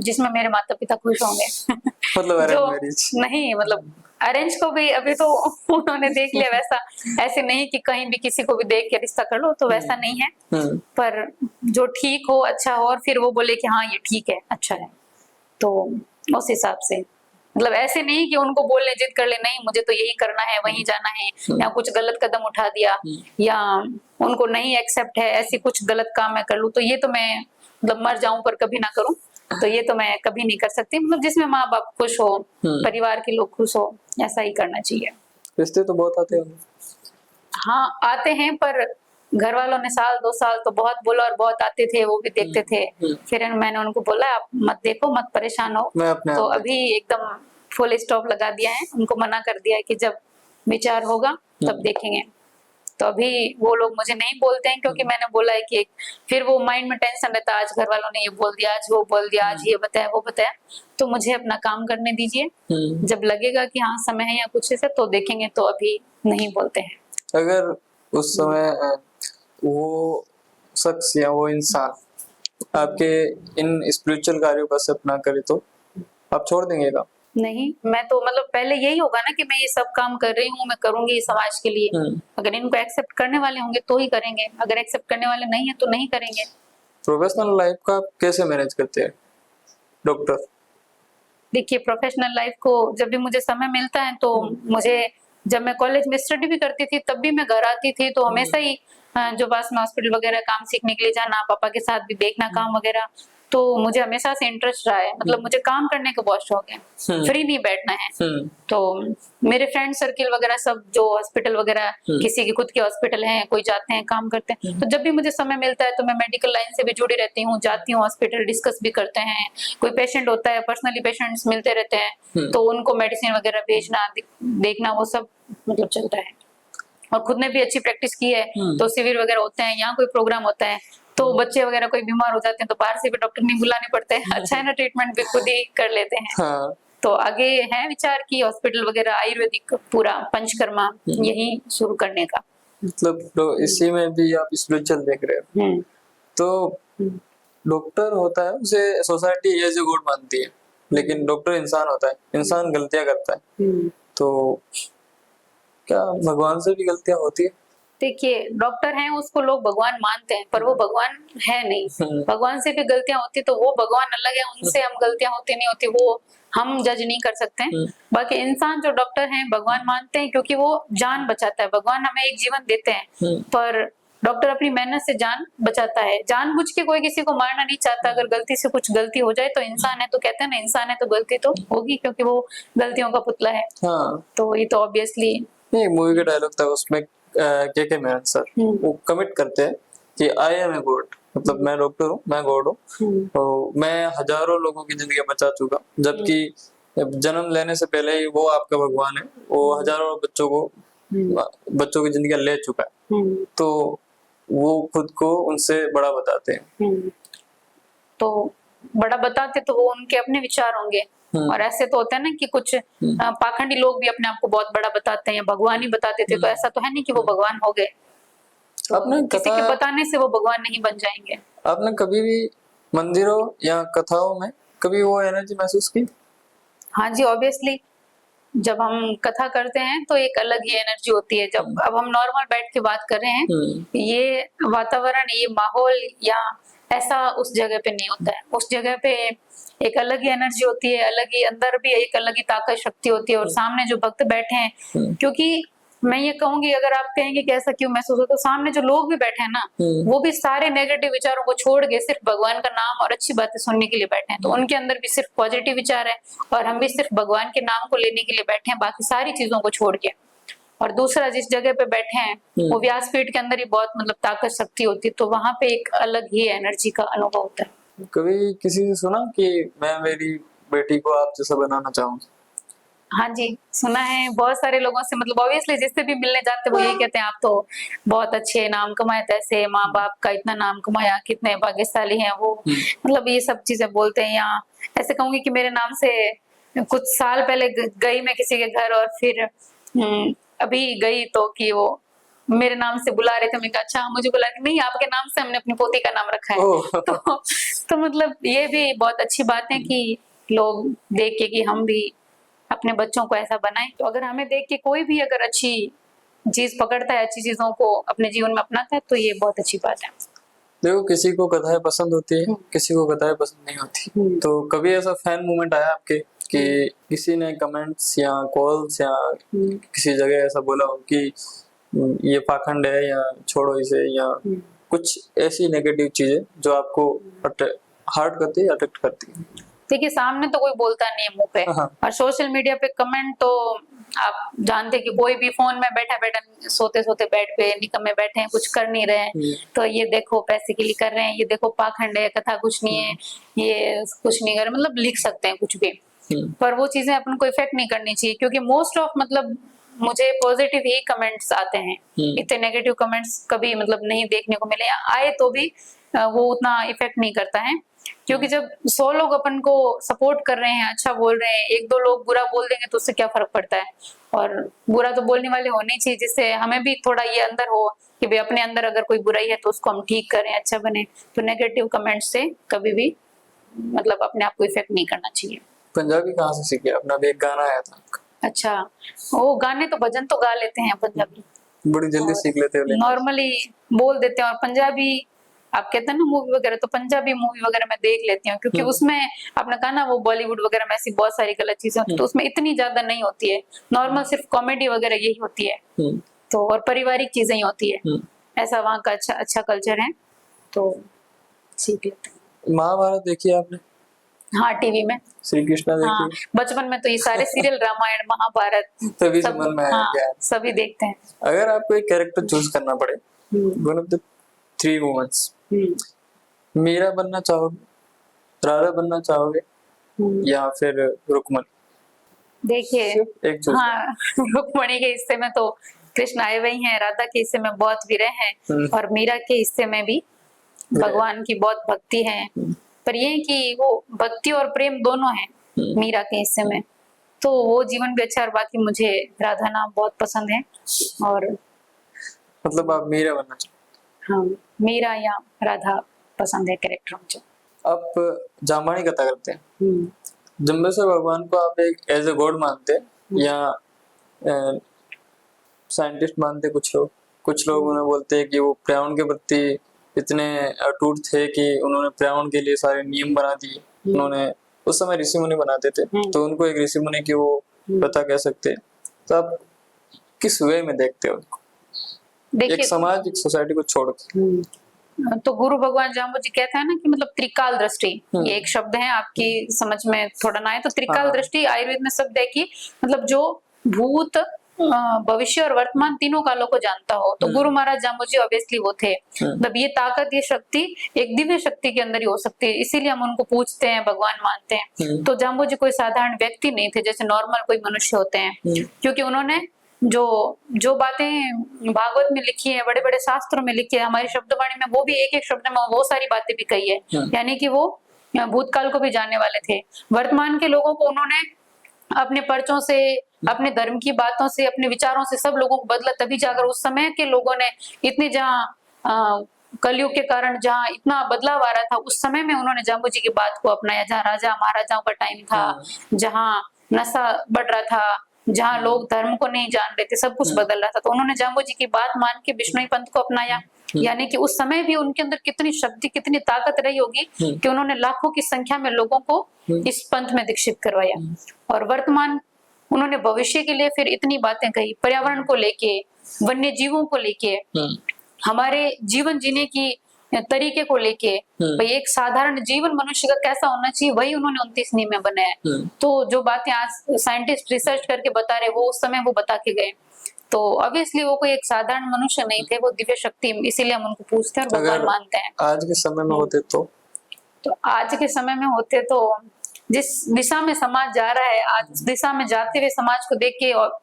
Speaker 2: जिसमें मेरे माता पिता खुश होंगे।
Speaker 1: मतलब अरेंज मैरिज
Speaker 2: नहीं, मतलब अरेंज को भी अभी तो उन्होंने देख लिया, वैसा ऐसे नहीं कि कहीं भी किसी को भी देख के रिश्ता कर लो, तो वैसा नहीं है। पर जो ठीक हो, अच्छा हो, और फिर वो बोले कि हाँ ये ठीक है, अच्छा है, तो उस हिसाब से, मतलब ऐसे नहीं कि उनको बोलने जिद कर ले, नहीं मुझे तो यही करना है, वहीं जाना है, या कुछ गलत कदम उठा दिया, या उनको नहीं एक्सेप्ट है, ऐसी कुछ गलत काम मैं कर लूं, तो ये तो मैं मतलब मर जाऊं पर कभी ना करूं, तो ये तो मैं कभी नहीं कर सकती। मतलब जिसमें माँ बाप खुश हो, परिवार के लोग खुश हो, ऐसा ही करना चाहिए।
Speaker 1: रिश्ते तो बहुत आते हैं।
Speaker 2: हाँ आते हैं, पर घर वालों ने 1-2 साल तो बहुत बोला, और बहुत आते थे, वो भी देखते थे। फिर मैंने उनको बोला आप मत देखो, मत परेशान हो, तो अभी एकदम फुल स्टॉप लगा दिया है, उनको मना कर दिया है कि जब विचार होगा तब देखेंगे। तो अभी वो लोग मुझे नहीं बोलते हैं, क्योंकि मैंने बोला है कि फिर वो माइंड में टेंशन रहता है, आज घर वालों ने ये बोल दिया, आज वो बोल दिया, आज ये बताया, वो बताया, तो मुझे अपना काम करने दीजिए, जब लगेगा कि हाँ समय है या कुछ ऐसा तो देखेंगे, तो अभी नहीं बोलते हैं।
Speaker 1: अगर उस समय वो शख्स या वो इंसान आपके इन स्पिरिचुअल कार्यों का एक्सेप्ट ना करे तो आप छोड़ देंगे क्या?
Speaker 2: नहीं, मैं तो मतलब पहले यही होगा ना कि मैं ये सब काम कर रही हूँ, मैं करूंगी समाज के लिए, अगर इनको एक्सेप्ट करने वाले होंगे तो ही करेंगे, अगर एक्सेप्ट करने वाले नहीं है तो नहीं करेंगे।
Speaker 1: प्रोफेशनल लाइफ का आप कैसे मैनेज करते हैं डॉक्टर?
Speaker 2: देखिए प्रोफेशनल लाइफ को जब भी मुझे समय मिलता है, तो मुझे, जब मैं कॉलेज में स्टडी भी करती थी तब भी मैं घर आती थी, तो हमेशा ही जो पास में हॉस्पिटल वगैरह काम सीखने के लिए जाना, पापा के साथ भी देखना काम वगैरह, तो मुझे हमेशा से इंटरेस्ट रहा है, मतलब मुझे काम करने का बहुत शौक है, फ्री नहीं बैठना है। तो मेरे फ्रेंड सर्किल वगैरह सब जो हॉस्पिटल वगैरह, किसी की खुद के हॉस्पिटल है, कोई जाते हैं काम करते हैं, तो जब भी मुझे समय मिलता है तो मैं मेडिकल लाइन से भी जुड़ी रहती हूँ, जाती हूँ हॉस्पिटल, डिस्कस भी करते हैं, कोई पेशेंट होता है, पर्सनली पेशेंट्स मिलते रहते हैं, तो उनको मेडिसिन वगैरह भेजना, देखना, वो सब मतलब चलता है। और खुद ने भी अच्छी प्रैक्टिस की है, तो शिविर वगैरह होते हैं, यहाँ कोई प्रोग्राम होता है तो बच्चे वगैरह कोई बीमार हो जाते हैं तो बाहर से भी डॉक्टर नहीं बुलाने पड़ते हैं, अच्छा है ना, ट्रीटमेंट भी खुद ही कर लेते हैं।
Speaker 1: हाँ।
Speaker 2: तो आगे है विचार की हॉस्पिटल वगैरह, आयुर्वेदिक पूरा पंचकर्मा यही शुरू करने का।
Speaker 1: मतलब तो इसी में भी आप स्पिरिचुअल देख रहे हो। तो डॉक्टर होता है, उसे सोसाइटी एज ए गॉड मानती है, लेकिन डॉक्टर इंसान होता है, इंसान गलतियां करता है, तो क्या भगवान से भी गलतियां होती है?
Speaker 2: देखिए डॉक्टर हैं उसको लोग भगवान मानते हैं पर वो भगवान है नहीं। भगवान से भी गलतियां होती तो वो भगवान अलग है, उनसे हम गलतियां होती नहीं होती वो हम जज नहीं कर सकते हैं। बाकी इंसान जो डॉक्टर हैं भगवान मानते हैं क्योंकि वो जान बचाता है। भगवान हमें एक जीवन देते हैं पर डॉक्टर अपनी मेहनत से जान बचाता है। जानबूझ के कोई किसी को मारना नहीं चाहता। अगर गलती से कुछ गलती हो जाए तो इंसान है, तो कहते हैं ना इंसान है तो गलती तो होगी क्योंकि वो गलतियों का पुतला है।
Speaker 1: हाँ
Speaker 2: तो ये तो ऑब्वियसली
Speaker 1: नहीं, मूवी का डायलॉग था उसमें के मेनन सर वो कमिट करते हैं कि आई एम ए गॉड, मतलब मैं डॉक्टर हूँ, मैं गॉड हूँ, तो मैं हजारों लोगों की जिंदगी बचा चुका, जबकि जन्म लेने से पहले ही वो आपका भगवान है, वो हजारों बच्चों की जिंदगी ले चुका है, तो वो खुद को उनसे बड़ा बताते हैं।
Speaker 2: तो बड़ा बताते तो वो उनके अपने विचार होंगे। और ऐसे तो होता है ना कि कुछ पाखंडी लोग भी अपने आप को बहुत बड़ा बताते हैं या भगवान ही बताते थे, तो ऐसा तो है नहीं कि वो भगवान हो गए। तो
Speaker 1: आपने
Speaker 2: किसी के बताने से वो भगवान नहीं बन जाएंगे।
Speaker 1: आपने कभी भी मंदिरों या कथाओं में कभी वो एनर्जी महसूस की?
Speaker 2: हाँ जी ऑब्वियसली, जब हम कथा करते हैं तो एक अलग ही एनर्जी होती है। जब अब हम नॉर्मल बैठ के बात कर रहे हैं, ये वातावरण, ये माहौल या ऐसा उस जगह पे नहीं होता है। उस जगह पे एक अलग ही एनर्जी होती है, अलग ही अंदर भी एक अलग ही ताकत शक्ति होती है। और सामने जो भक्त बैठे हैं, क्योंकि मैं ये कहूंगी अगर आप कहेंगे कि ऐसा क्यों महसूस होता है, तो सामने जो लोग भी बैठे हैं ना, वो भी सारे नेगेटिव विचारों को छोड़ के सिर्फ भगवान का नाम और अच्छी बातें सुनने के लिए बैठे हैं। तो उनके अंदर भी सिर्फ पॉजिटिव विचार है और हम भी सिर्फ भगवान के नाम को लेने के लिए बैठे हैं, बाकी सारी चीजों को छोड़ के। और दूसरा, जिस जगह पे बैठे हैं वो व्यासपीठ के अंदर ही बहुत मतलब ताकत शक्ति होती है, तो वहां पे एक अलग ही एनर्जी का अनुभव होता है।
Speaker 1: कभी किसी से सुना कि मैं मेरी बेटी को आप जैसा बनाना चाहूँ?
Speaker 2: हाँ जी सुना है बहुत सारे लोगों से, मतलब ऑब्वियसली जिससे भी मिलने जाते वो यही कहते हैं आप तो बहुत अच्छे, नाम कमाए, तैसे माँ बाप का इतना नाम कमाया, कितने भाग्यशाली हैं वो, मतलब ये सब चीजें बोलते हैं। या ऐसे कहूंगी कि मेरे नाम से कुछ साल पहले गई मैं किसी के घर और फिर अभी गई तो कि वो मेरे नाम से बुला रहे थे। मैंने कहा अच्छा, मुझे बुला के नहीं, आपके नाम से हमने अपनी पोती का नाम रखा है। तो मतलब ये भी बहुत अच्छी बात है कि लोग देख के कि हम भी अपने बच्चों को ऐसा बनाएं। तो अगर हमें देख के कोई भी अगर अच्छी चीज पकड़ता है, अच्छी चीजों को अपने जीवन में अपनाता है, तो ये बहुत अच्छी बात है।
Speaker 1: देखो, किसी को कथाएं पसंद होती है, किसी को कथाएं पसंद नहीं होती। तो कभी ऐसा फैन मोमेंट आया आपके कि किसी ने कमेंट्स या कॉल्स या किसी जगह ऐसा बोला हो कि ये पाखंड है या छोड़ो इसे, या कुछ ऐसी नेगेटिव चीजें जो आपको हर्ट करती है, अट्रैक्ट करती है?
Speaker 2: देखिए सामने तो कोई बोलता नहीं है मुंह पे, और सोशल मीडिया पे कमेंट तो आप जानते कि कोई भी फोन में बैठा बैठा, सोते सोते बेड पे निकम्मे बैठे हैं, कुछ कर नहीं रहे हैं, तो ये देखो पैसे के लिए कर रहे हैं, ये देखो पाखंड है, कथा कुछ नहीं है, ये कुछ नहीं कर रहे, मतलब लिख सकते हैं कुछ भी। पर वो चीजें अपन को इफेक्ट नहीं करनी चाहिए, क्योंकि मोस्ट ऑफ मतलब मुझे पॉजिटिव ही कमेंट्स आते हैं। इतने नेगेटिव कमेंट्स कभी मतलब नहीं देखने को मिले, आए तो भी वो उतना इफेक्ट नहीं करता है। क्योंकि जब 100 लोग अपन को सपोर्ट कर रहे हैं, अच्छा बोल रहे हैं, एक दो लोग बुरा बोल देंगे तो उससे क्या फर्क पड़ता है। और बुरा तो बोलने वाले होने चाहिए, जिससे हमें भी थोड़ा ये अंदर हो कि भाई अपने अंदर अगर कोई बुराई है तो उसको हम ठीक करें, अच्छा बने। तो नेगेटिव कमेंट से कभी भी मतलब अपने आप को इफेक्ट नहीं करना चाहिए।
Speaker 1: पंजाबी कहाँ से सीखे? अपना भी एक गाना आया था।
Speaker 2: अच्छा, वो गाने तो भजन तो गा लेते हैं पंजाबी,
Speaker 1: बड़ी जल्दी सीख लेते हो,
Speaker 2: नॉर्मली बोल देते हैं। और पंजाबी आप कहते हैं ना मूवी वगैरह, तो पंजाबी मूवी वगैरह मैं देख लेती हूँ, क्योंकि उसमें आपने कहा ना वो बॉलीवुड वगैरह में ऐसी बहुत सारी गलत चीजें होती है, तो उसमें इतनी ज्यादा नहीं होती है, नॉर्मल सिर्फ कॉमेडी वगैरह यही होती है। तो और पारिवारिक चीजें ही होती है, ऐसा वहाँ का अच्छा कल्चर है, तो सीख लेते हैं।
Speaker 1: महाभारत देखी आपने?
Speaker 2: हाँ टीवी में।
Speaker 1: श्री कृष्णा देखी?
Speaker 2: हाँ, बचपन में तो ये सारे सीरियल रामायण महाभारत
Speaker 1: तभी से मन में आया क्या?
Speaker 2: सभी देखते हैं।
Speaker 1: अगर आपको एक कैरेक्टर चूज करना पड़े, one of the 3 womens, Meera बनना चाहोगे, राधा बनना चाहोगे, या फिर रुक्मणी?
Speaker 2: देखिए हाँ, रुक्मणी के हिस्से में तो कृष्ण आए हुए हैं, राधा के हिस्से में बहुत विरह है, और मीरा के हिस्से में भी भगवान की बहुत भक्ति है। पर ये कि वो भक्ति और प्रेम दोनों है मीरा के हिस्से में, तो वो जीवन भी अच्छा है। और बाकी मुझे राधा नाम बहुत पसंद है, और
Speaker 1: मतलब आप मीरा बनना चाहोगे?
Speaker 2: हाँ, मीरा या राधा पसंद है कैरेक्टर मुझे।
Speaker 1: आप जामानी कथा करते हैं, जम्बेश्वर भगवान को आप एक एज ए गॉड मानते हैं या साइंटिस्ट मानते कुछ लोग, कुछ लोग उन्हें बोलते हैं कि वो पर्यावरण के प्रति इतने अटूट थे कि उन्होंने पर्यावरण के लिए सारे नियम बना दिए। उन्होंने उस समय ऋषि मुनि बनाते थे, तो उनको एक ऋषि मुनि की वो प्रथा कह सकते हैं। तो आप किस वे में देखते हो उनको, एक समाज, एक सोसाइटी को छोड़ के?
Speaker 2: तो गुरु भगवान जाम्बू जी कहते हैं ना कि मतलब त्रिकाल दृष्टि, ये एक शब्द है, आपकी समझ में थोड़ा ना आए तो त्रिकाल दृष्टि आयुर्वेद में शब्द है कि मतलब जो भूत, भविष्य और वर्तमान तीनों कालों को जानता हो। तो गुरु महाराज जाम्बू जी ऑब्वियसली वो थे। मतलब ये ताकत, ये शक्ति एक दिव्य शक्ति के अंदर ही हो सकती है, इसीलिए हम उनको पूजते हैं, भगवान मानते हैं। तो जाम्बू जी कोई साधारण व्यक्ति नहीं थे जैसे नॉर्मल कोई मनुष्य होते हैं, क्योंकि उन्होंने जो बातें भागवत में लिखी है, बड़े बड़े शास्त्रों में लिखी है, हमारी शब्दवाणी में वो भी एक एक शब्द में वो सारी बातें भी कही है। यानी कि वो भूतकाल को भी जानने वाले थे। वर्तमान के लोगों को उन्होंने अपने पर्चों से, अपने धर्म की बातों से, अपने विचारों से सब लोगों को बदला, तभी जाकर उस समय के लोगों ने इतने, जहाँ कलयुग के कारण जहाँ इतना बदलाव आ रहा था, उस समय में उन्होंने जाम्बू जी की बात को अपनाया। जहाँ राजा महाराजाओं का टाइम था, जहाँ नशा बढ़ रहा था, जहाँ लोग धर्म को नहीं जान रहे थे, सब कुछ बदल रहा था, तो उन्होंने जाम्बू जी की बात मान के बिश्नोई पंथ को अपनाया। यानी कि उस समय भी उनके अंदर कितनी शक्ति, कितनी ताकत रही होगी कि उन्होंने लाखों की संख्या में लोगों को इस पंथ में दीक्षित करवाया। और वर्तमान उन्होंने भविष्य के लिए फिर इतनी बातें कही, पर्यावरण को लेके, वन्य जीवों को लेके, हमारे जीवन जीने की तरीके को लेके, भाई एक साधारण जीवन मनुष्य का कैसा होना चाहिए, वही उन्होंने 29 नियम बनाया। तो जो बातें आज साइंटिस्ट रिसर्च करके बता रहे, वो उस समय वो बता के गए। तो ऑब्वियसली वो कोई एक साधारण मनुष्य नहीं थे, वो दिव्य शक्ति, इसीलिए हम उनको पूजते हैं और भगवान मानते हैं।
Speaker 1: आज के समय में होते तो
Speaker 2: आज के समय में होते तो जिस दिशा में समाज जा रहा है, आज उस दिशा में जाते हुए समाज को देख के और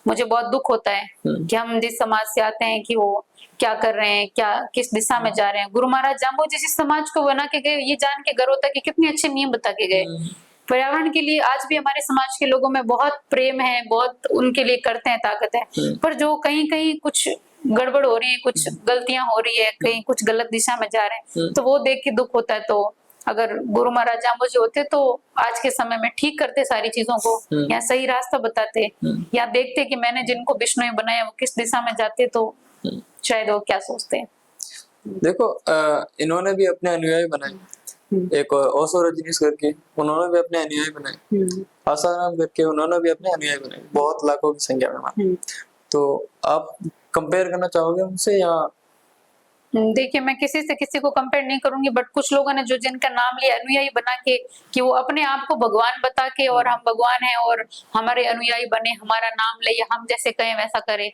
Speaker 2: मुझे बहुत दुख होता है कि हम जिस समाज से आते हैं कि वो क्या कर रहे हैं, क्या किस दिशा में जा रहे हैं। गुरु महाराज जाम्बू जिस समाज को बना के गए, ये जान के गर्व होता है कि कितने अच्छे नियम बता के गए पर्यावरण के लिए। आज भी हमारे समाज के लोगों में बहुत प्रेम है, बहुत उनके लिए करते हैं, ताकत है, पर जो कहीं कहीं कुछ गड़बड़ हो रही है, कुछ गलतियां हो रही है, कहीं कुछ गलत दिशा में जा रहे हैं, तो वो देख के दुख होता है। तो अगर गुरु महाराज जाम्बू जी होते तो आज के समय में ठीक करते सारी चीजों को, या सही रास्ता बताते, या देखते कि मैंने जिनको बिश्नोई बनाया वो किस दिशा में जाते, तो शायद वो क्या सोचते हैं।
Speaker 1: देखो इन्होंने भी अपने अनुयायी बनाए, एक ओशो रजनीश करके उन्होंने भी अपने अनुयायी बनाए, आसाराम करके उन्होंने भी अपने अनुयायी बनाए, बहुत लाखों की संख्या में। तो आप कंपेयर करना चाहोगे उनसे? या
Speaker 2: देखिए, मैं किसी से किसी को कंपेयर नहीं करूंगी, बट कुछ लोगों ने जो जिनका नाम लिया अनुयायी बना के, कि वो अपने आप को भगवान बता के और हम भगवान हैं और हमारे अनुयायी बने, हमारा नाम ले, या हम जैसे कहें वैसा करें,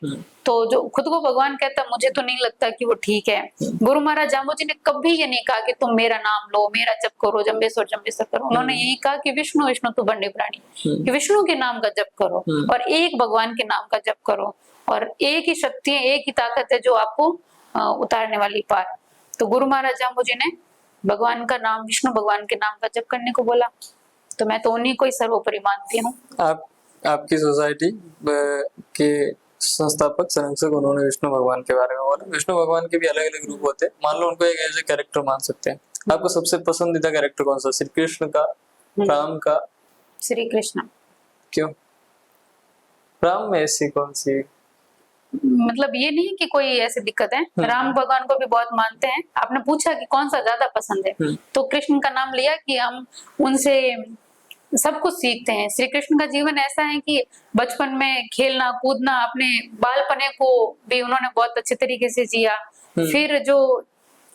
Speaker 2: तो जो खुद को भगवान कहता, मुझे तो नहीं लगता कि वो ठीक है। गुरु महाराज जाम्बू जी ने कभी ये नहीं कहा कि तुम मेरा नाम लो, मेरा जप करो, जम्बेश्वर जम्बेश्वर करो। उन्होंने यही कहा कि विष्णु विष्णु तू बंडे प्राणी, कि विष्णु के नाम का जप करो और एक भगवान के नाम का जप करो, और एक ही शक्ति है, एक ही ताकत है जो आपको उतारने वाली पार। तो गुरु महाराज जाम्बू जी ने भगवान का नाम, विष्णु भगवान के नाम का जप करने को बोला, तो मैं तो उन्हीं को ही सर्वोपरि मानती हूँ।
Speaker 1: आपकी सोसाइटी के संस्थापक, संरक्षक, उन्होंने विष्णु भगवान के बारे में बोला। विष्णु भगवान के भी अलग अलग रूप होते हैं, मान लो उनको एक ऐसे कैरेक्टर मान सकते हैं। आपको सबसे पसंदीदा कैरेक्टर कौन सा? श्री कृष्ण का, राम का?
Speaker 2: श्री कृष्ण।
Speaker 1: क्यों? राम में ऐसी कौन सी,
Speaker 2: मतलब ये नहीं कि कोई ऐसी दिक्कत है, राम भगवान को भी बहुत मानते हैं। आपने पूछा कि कौन सा ज्यादा पसंद है, तो कृष्ण का नाम लिया कि हम उनसे सब कुछ सीखते हैं। श्री कृष्ण का जीवन ऐसा है कि बचपन में खेलना कूदना, अपने बालपने को भी उन्होंने बहुत अच्छे तरीके से जिया। फिर जो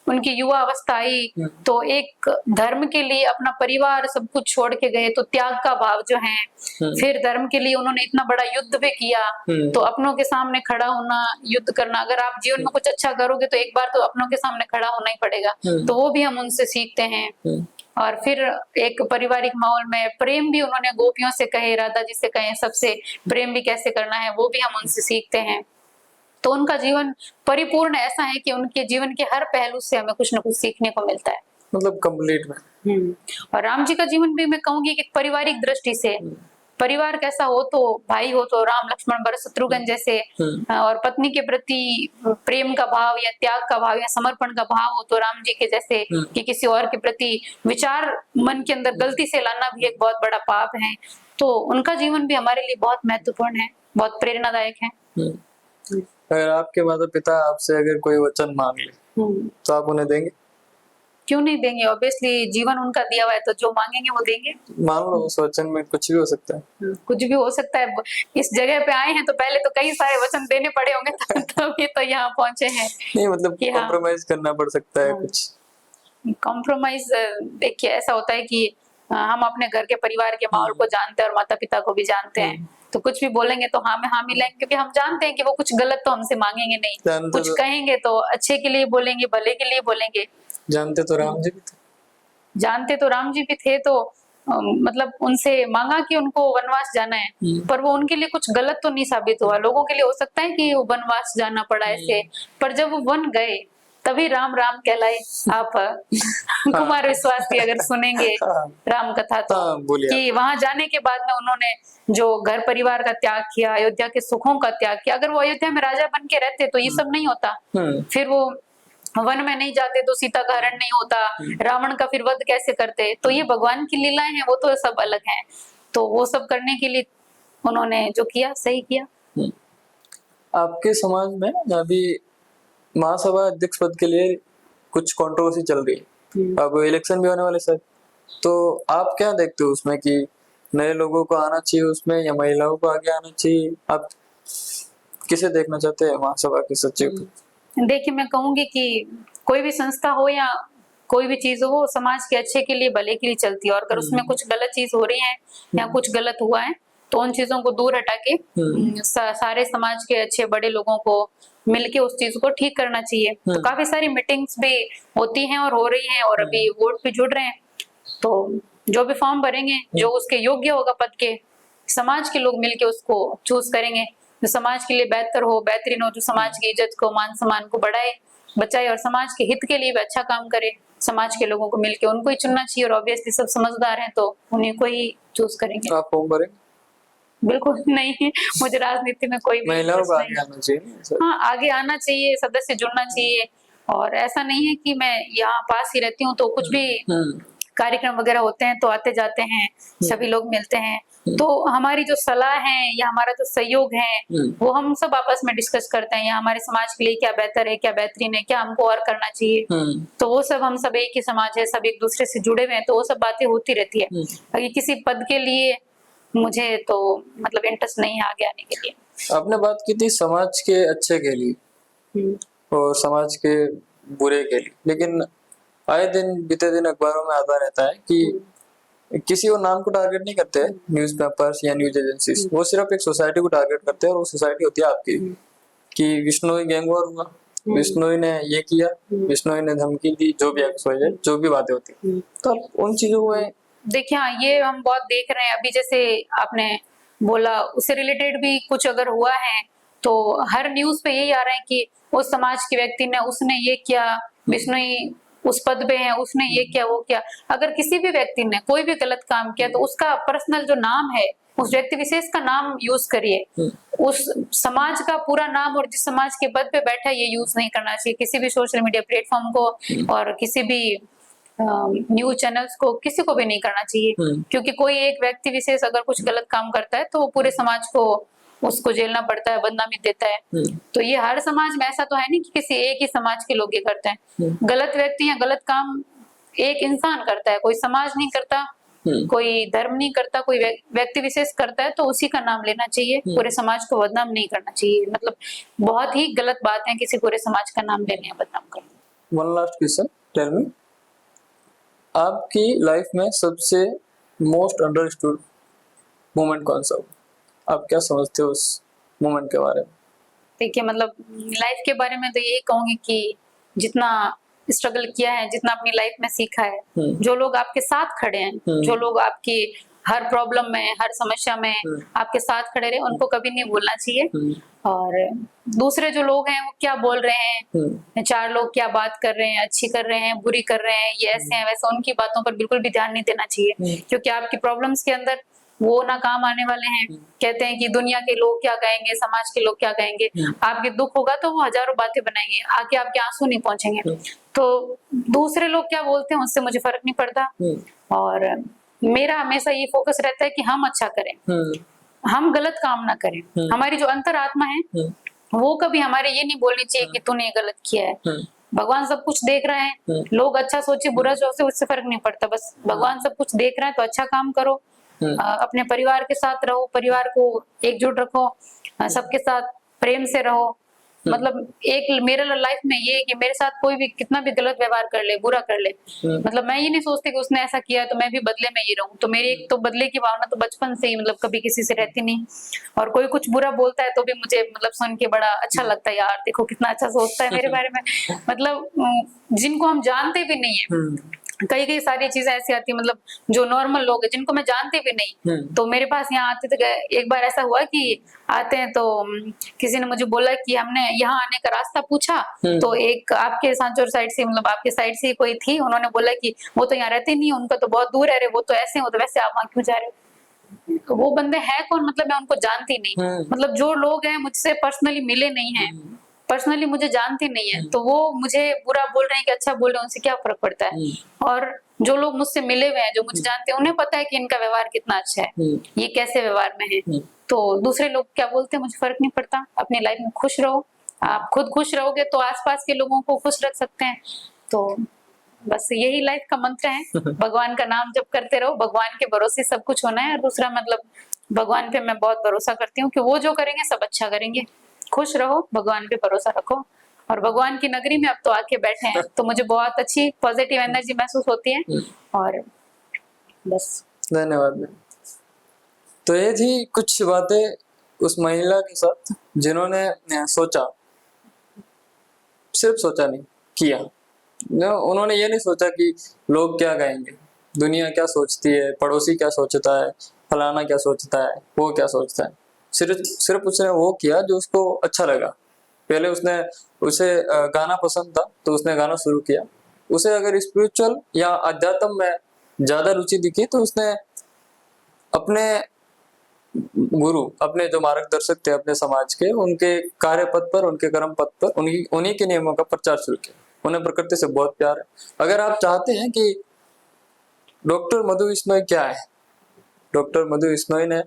Speaker 2: उनकी युवा अवस्था आई, तो एक धर्म के लिए अपना परिवार सब कुछ छोड़ के गए, तो त्याग का भाव जो है। फिर धर्म के लिए उन्होंने इतना बड़ा युद्ध भी किया, तो अपनों के सामने खड़ा होना, युद्ध करना। अगर आप जीवन में कुछ अच्छा करोगे तो एक बार तो अपनों के सामने खड़ा होना ही पड़ेगा, तो वो भी हम उनसे सीखते हैं। और फिर एक पारिवारिक माहौल में प्रेम भी उन्होंने गोपियों से कहे, राधा जी से कहे, सबसे प्रेम भी कैसे करना है वो भी हम उनसे सीखते हैं। तो उनका जीवन परिपूर्ण ऐसा है कि उनके जीवन के हर पहलू से हमें कुछ न कुछ सीखने को मिलता है,
Speaker 1: मतलब कंप्लीट में।
Speaker 2: और राम जी का जीवन भी मैं कहूंगी कि पारिवारिक दृष्टि से, परिवार कैसा हो, तो भाई हो तो राम लक्ष्मण भरत शत्रुघ्न जैसे, और पत्नी के प्रति प्रेम का भाव या त्याग का भाव या समर्पण का भाव हो तो राम जी के जैसे, कि किसी और के प्रति विचार मन के अंदर गलती से लाना भी एक बहुत बड़ा पाप है। तो उनका जीवन भी हमारे लिए बहुत महत्वपूर्ण है, बहुत प्रेरणादायक है।
Speaker 1: अगर आपके माता पिता आपसे अगर कोई वचन मांग ले तो आप उन्हें देंगे?
Speaker 2: क्यों नहीं देंगे? ऑब्वियसली जीवन उनका दिया हुआ है, तो जो मांगेंगे वो देंगे।
Speaker 1: मान लो उस वचन में कुछ भी हो सकता है।
Speaker 2: कुछ भी हो सकता है। इस जगह पे आए हैं तो पहले तो कई सारे वचन देने पड़े होंगे तभी तो यहाँ पहुंचे हैं।
Speaker 1: नहीं मतलब
Speaker 2: कि हाँ,
Speaker 1: कॉम्प्रोमाइज करना पड़ सकता है कुछ।
Speaker 2: कॉम्प्रोमाइज देखिए ऐसा होता है कि हम अपने घर के परिवार के माहौल को जानते हैं और माता पिता को भी जानते हैं, तो कुछ भी बोलेंगे तो हाँ में हाँ मिलेंगे, क्योंकि हम जानते हैं कि वो कुछ गलत तो हमसे मांगेंगे नहीं, कुछ कहेंगे तो अच्छे के लिए बोलेंगे, भले के लिए बोलेंगे।
Speaker 1: जानते तो राम जी भी थे।
Speaker 2: जानते तो राम जी भी थे, तो मतलब उनसे मांगा कि उनको वनवास जाना है, पर वो उनके लिए कुछ गलत तो नहीं साबित हुआ। लोगों के लिए हो सकता है कि वो वनवास जाना पड़ा ऐसे, पर जब वो वन गए तभी राम राम कहलाए। आप कुमार विश्वास की अगर सुनेंगे राम कथा तो कि वहां जाने के बाद में उन्होंने जो घर परिवार का त्याग किया, अयोध्या के सुखों का त्याग किया। अगर वो अयोध्या में राजा बन के रहते तो ये सब नहीं होता। फिर वो वन में नहीं जाते तो सीता का हरण नहीं होता, रावण का फिर वध कैसे करते। तो ये भगवान की लीलाएं हैं, वो तो सब अलग हैं। तो वो सब करने के लिए उन्होंने जो किया सही किया।
Speaker 1: आपके समाज में अभी महासभा अध्यक्ष पद के लिए कुछ कंट्रोवर्सी चल रही है, अब इलेक्शन भी होने वाले सर, तो आप क्या देखते हो उसमें कि नए लोगों को आना चाहिए उसमें या महिलाओं को आगे आना चाहिए? आप किसे देखना चाहते हैं महासभा के सचिव?
Speaker 2: देखिए मैं कहूंगी कि कोई भी संस्था हो या कोई भी चीज हो, समाज के अच्छे के लिए, भले के लिए चलती है। और अगर उसमें कुछ गलत चीज हो रही है या कुछ गलत हुआ है तो उन चीजों को दूर हटा के सारे समाज के अच्छे बड़े लोगों को मिलके उस चीज को ठीक करना चाहिए। तो काफी सारी मीटिंग्स भी होती हैं और हो रही हैं, और अभी वोट भी जुड़ रहे हैं। तो जो भी फॉर्म भरेंगे, जो उसके योग्य होगा पद के, समाज के लोग मिलके उसको चूज करेंगे जो समाज के लिए बेहतर हो, बेहतरीन हो, जो समाज की इज्जत को, मान सम्मान को बढ़ाए, बचाए और समाज के हित के लिए भी अच्छा काम करे। समाज के लोगों को मिलके उनको ही चुनना चाहिए, और ऑब्वियसली सब समझदार हैं तो उन्हीं को ही चूज करेंगे।
Speaker 1: आप फॉर्म भरेंगे?
Speaker 2: बिल्कुल नहीं, मुझे राजनीति में कोई भी
Speaker 1: महिलाओं को आगे आना चाहिए।
Speaker 2: हाँ, आगे आना चाहिए, सदस्य जुड़ना चाहिए। और ऐसा नहीं है कि मैं यहाँ पास ही रहती हूँ तो कुछ भी कार्यक्रम वगैरह होते हैं तो आते जाते हैं, सभी लोग मिलते हैं। तो हमारी जो सलाह है या हमारा जो सहयोग है वो हम सब आपस में डिस्कस करते हैं, या हमारे समाज के लिए क्या बेहतर है, क्या बेहतरीन है, क्या हमको और करना चाहिए। तो वो सब, हम सब एक ही समाज है, सब एक दूसरे से जुड़े हुए हैं, तो वो सब बातें होती रहती है। अगर किसी पद के लिए मुझे तो मतलब इंटरेस्ट नहीं है आगे आने के लिए।
Speaker 1: आपने बात की थी समाज के अच्छे के लिए और समाज के बुरे के लिए, लेकिन आए दिन बीते दिन अखबारों में आता रहता है कि किसी और नाम को टारगेट नहीं करते न्यूज़पेपर्स या न्यूज एजेंसीज, वो सिर्फ एक सोसाइटी को टारगेट करते हैं, और वो सोसाइटी होती है आपकी। कि विष्णोई गैंग वॉर हुआ, विष्णोई ने ये किया, विष्णोई ने धमकी दी, जो भी जो भी बातें होती, तो उन चीजों में
Speaker 2: देखिए हाँ, ये हम बहुत देख रहे हैं। अभी जैसे आपने बोला उससे रिलेटेड भी कुछ अगर हुआ है तो हर न्यूज पे यही आ रहा है कि उस समाज के व्यक्ति ने, उसने ये किया, विष्णोई उस पद पे है, उसने ये किया वो किया। अगर किसी भी व्यक्ति ने कोई भी गलत काम किया तो उसका पर्सनल जो नाम है, उस व्यक्ति विशेष का नाम यूज करिए। उस समाज का पूरा नाम और जिस समाज के पद पे बैठा है ये यूज नहीं करना चाहिए किसी भी सोशल मीडिया प्लेटफॉर्म को, और किसी भी न्यूज चैनल्स को, किसी को भी नहीं करना चाहिए। क्योंकि कोई एक व्यक्ति विशेष अगर कुछ गलत काम करता है तो वो पूरे समाज को उसको झेलना पड़ता है, बदनामी देता है। तो ये हर समाज में ऐसा तो है नहीं कि किसी एक ही समाज के लोग ये करते हैं। गलत व्यक्ति या गलत काम एक इंसान करता है, कोई समाज नहीं करता, कोई धर्म नहीं करता, कोई व्यक्ति विशेष करता है तो उसी का नाम लेना चाहिए। पूरे समाज को बदनाम नहीं करना चाहिए। मतलब बहुत ही गलत बात है किसी पूरे समाज का नाम लेने या बदनाम करना।
Speaker 1: One last question, tell me, आपकी लाइफ में सबसे मोस्ट अंडरस्टूड मोमेंट कौन सा हो? आप क्या समझते हो उस मोमेंट के बारे में?
Speaker 2: देखिए मतलब लाइफ के बारे में तो यही कहूंगी कि जितना स्ट्रगल किया है, जितना अपनी लाइफ में सीखा है, जो लोग आपके साथ खड़े हैं, जो लोग आपकी हर प्रॉब्लम में, हर समस्या में आपके साथ खड़े रहे, उनको कभी नहीं भूलना चाहिए। और दूसरे जो लोग हैं वो क्या बोल रहे हैं, चार लोग क्या बात कर रहे हैं, अच्छी कर रहे हैं, बुरी कर रहे हैं, ये ऐसे हैं वैसे, उनकी बातों पर बिल्कुल भी ध्यान नहीं देना चाहिए। क्योंकि आपकी प्रॉब्लम्स के अंदर वो ना काम आने वाले हैं। कहते हैं कि दुनिया के लोग क्या कहेंगे, समाज के लोग क्या कहेंगे। आपके दुख होगा तो वो हजारों बातें बनाएंगे, आके आपके आंसू नहीं पहुंचेंगे। तो दूसरे लोग क्या बोलते हैं उससे मुझे फर्क नहीं पड़ता। और मेरा हमेशा ये फोकस रहता है कि हम अच्छा करें, हम गलत काम ना करें। हमारी जो अंतरात्मा है वो कभी हमारे ये नहीं बोलनी चाहिए कि तूने ये गलत किया है। भगवान सब कुछ देख रहे हैं, लोग अच्छा सोचे बुरा सोचे उससे फर्क नहीं पड़ता, बस भगवान सब कुछ देख रहे हैं तो अच्छा काम करो, अपने परिवार के साथ रहो, परिवार को एकजुट रखो, सबके साथ प्रेम से रहो। मतलब एक मेरे लाइफ में ये है कि मेरे साथ कोई भी कितना भी गलत व्यवहार कर ले, बुरा कर ले, मतलब मैं ये नहीं सोचती कि उसने ऐसा किया है तो मैं भी बदले में ही रहूं। तो मेरी एक तो बदले की भावना तो बचपन से ही मतलब कभी किसी से रहती नहीं। और कोई कुछ बुरा बोलता है तो भी मुझे मतलब सुन के बड़ा अच्छा लगता है, यार देखो कितना अच्छा सोचता है मेरे बारे में। मतलब जिनको हम जानते भी नहीं है, कई सारी चीजें ऐसी आती है, मतलब जो नॉर्मल लोग हैं जिनको मैं जानती भी नहीं, तो मेरे पास यहाँ आते थे। एक बार ऐसा हुआ कि आते हैं तो किसी ने मुझे बोला कि हमने यहाँ आने का रास्ता पूछा, तो एक आपके सांचौर साइड से, मतलब आपके साइड से कोई थी, उन्होंने बोला कि वो तो यहाँ रहते नहीं, उनका तो बहुत दूर है रे, वो तो ऐसे हो तो वैसे, आप वहाँ क्यों जा रहे हो? तो वो बंदे है कौन, मतलब मैं उनको जानती नहीं। मतलब जो लोग हैं मुझसे पर्सनली मिले नहीं है, पर्सनली मुझे जानते नहीं है, तो वो मुझे बुरा बोल रहे हैं कि अच्छा बोल रहे हैं, उनसे क्या फर्क पड़ता है। और जो लोग मुझसे मिले हुए हैं, जो मुझे जानते हैं, उन्हें पता है कि इनका व्यवहार कितना अच्छा है, ये कैसे व्यवहार में है। तो दूसरे लोग क्या बोलते हैं मुझे फर्क नहीं पड़ता, अपनी लाइफ में खुश रहो। आप खुद खुश रहोगे तो आसपास के लोगों को खुश रख सकते हैं। तो बस यही लाइफ का मंत्र है, भगवान का नाम जप करते रहो, भगवान के भरोसे सब कुछ होना है। और दूसरा मतलब भगवान पे मैं बहुत भरोसा करती हूँ कि वो जो करेंगे सब अच्छा करेंगे। खुश रहो, भगवान पे भरोसा रखो। और भगवान की नगरी में अब तो आके बैठे हैं तो मुझे बहुत अच्छी पॉजिटिव एनर्जी महसूस होती है। और बस
Speaker 1: धन्यवाद। तो ये थी कुछ बातें उस महिला के साथ जिन्होंने सोचा, सिर्फ सोचा नहीं, किया। उन्होंने ये नहीं सोचा कि लोग क्या कहेंगे, दुनिया क्या सोचती है, पड़ोसी क्या सोचता है, फलाना क्या सोचता है, वो क्या सोचता है। सिर्फ उसने वो किया जो उसको अच्छा लगा। पहले उसे गाना पसंद था तो उसने गाना शुरू किया। उसे अगर स्पिरिचुअल या अध्यात्म में ज्यादा रुचि दिखी तो उसने अपने गुरु, अपने जो मार्गदर्शक थे अपने समाज के, उनके कार्य पथ पर, उनके कर्म पथ पर उन्हीं के नियमों का प्रचार शुरू किया। उन्हें प्रकृति से बहुत प्यार है। अगर आप चाहते हैं कि डॉक्टर मधु बिश्नोई क्या है, डॉक्टर मधु बिश्नोई ने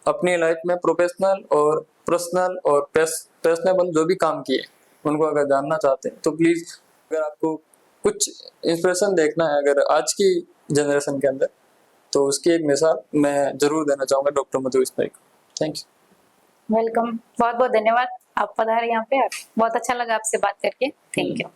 Speaker 1: अपनी लाइफ में प्रोफेशनल और पर्सनल और पैशनेबल जो भी काम किए, उनको अगर जानना चाहते हैं तो प्लीज, अगर आपको कुछ इंस्पिरेशन देखना है अगर आज की जनरेशन के अंदर, तो उसकी एक मिसाल मैं जरूर देना चाहूंगा डॉक्टर मधु बिश्नोई को। Thank you.
Speaker 2: वेलकम, बहुत बहुत धन्यवाद, आप पधारे यहाँ पे, बहुत अच्छा लगा आपसे बात करके। Thank you.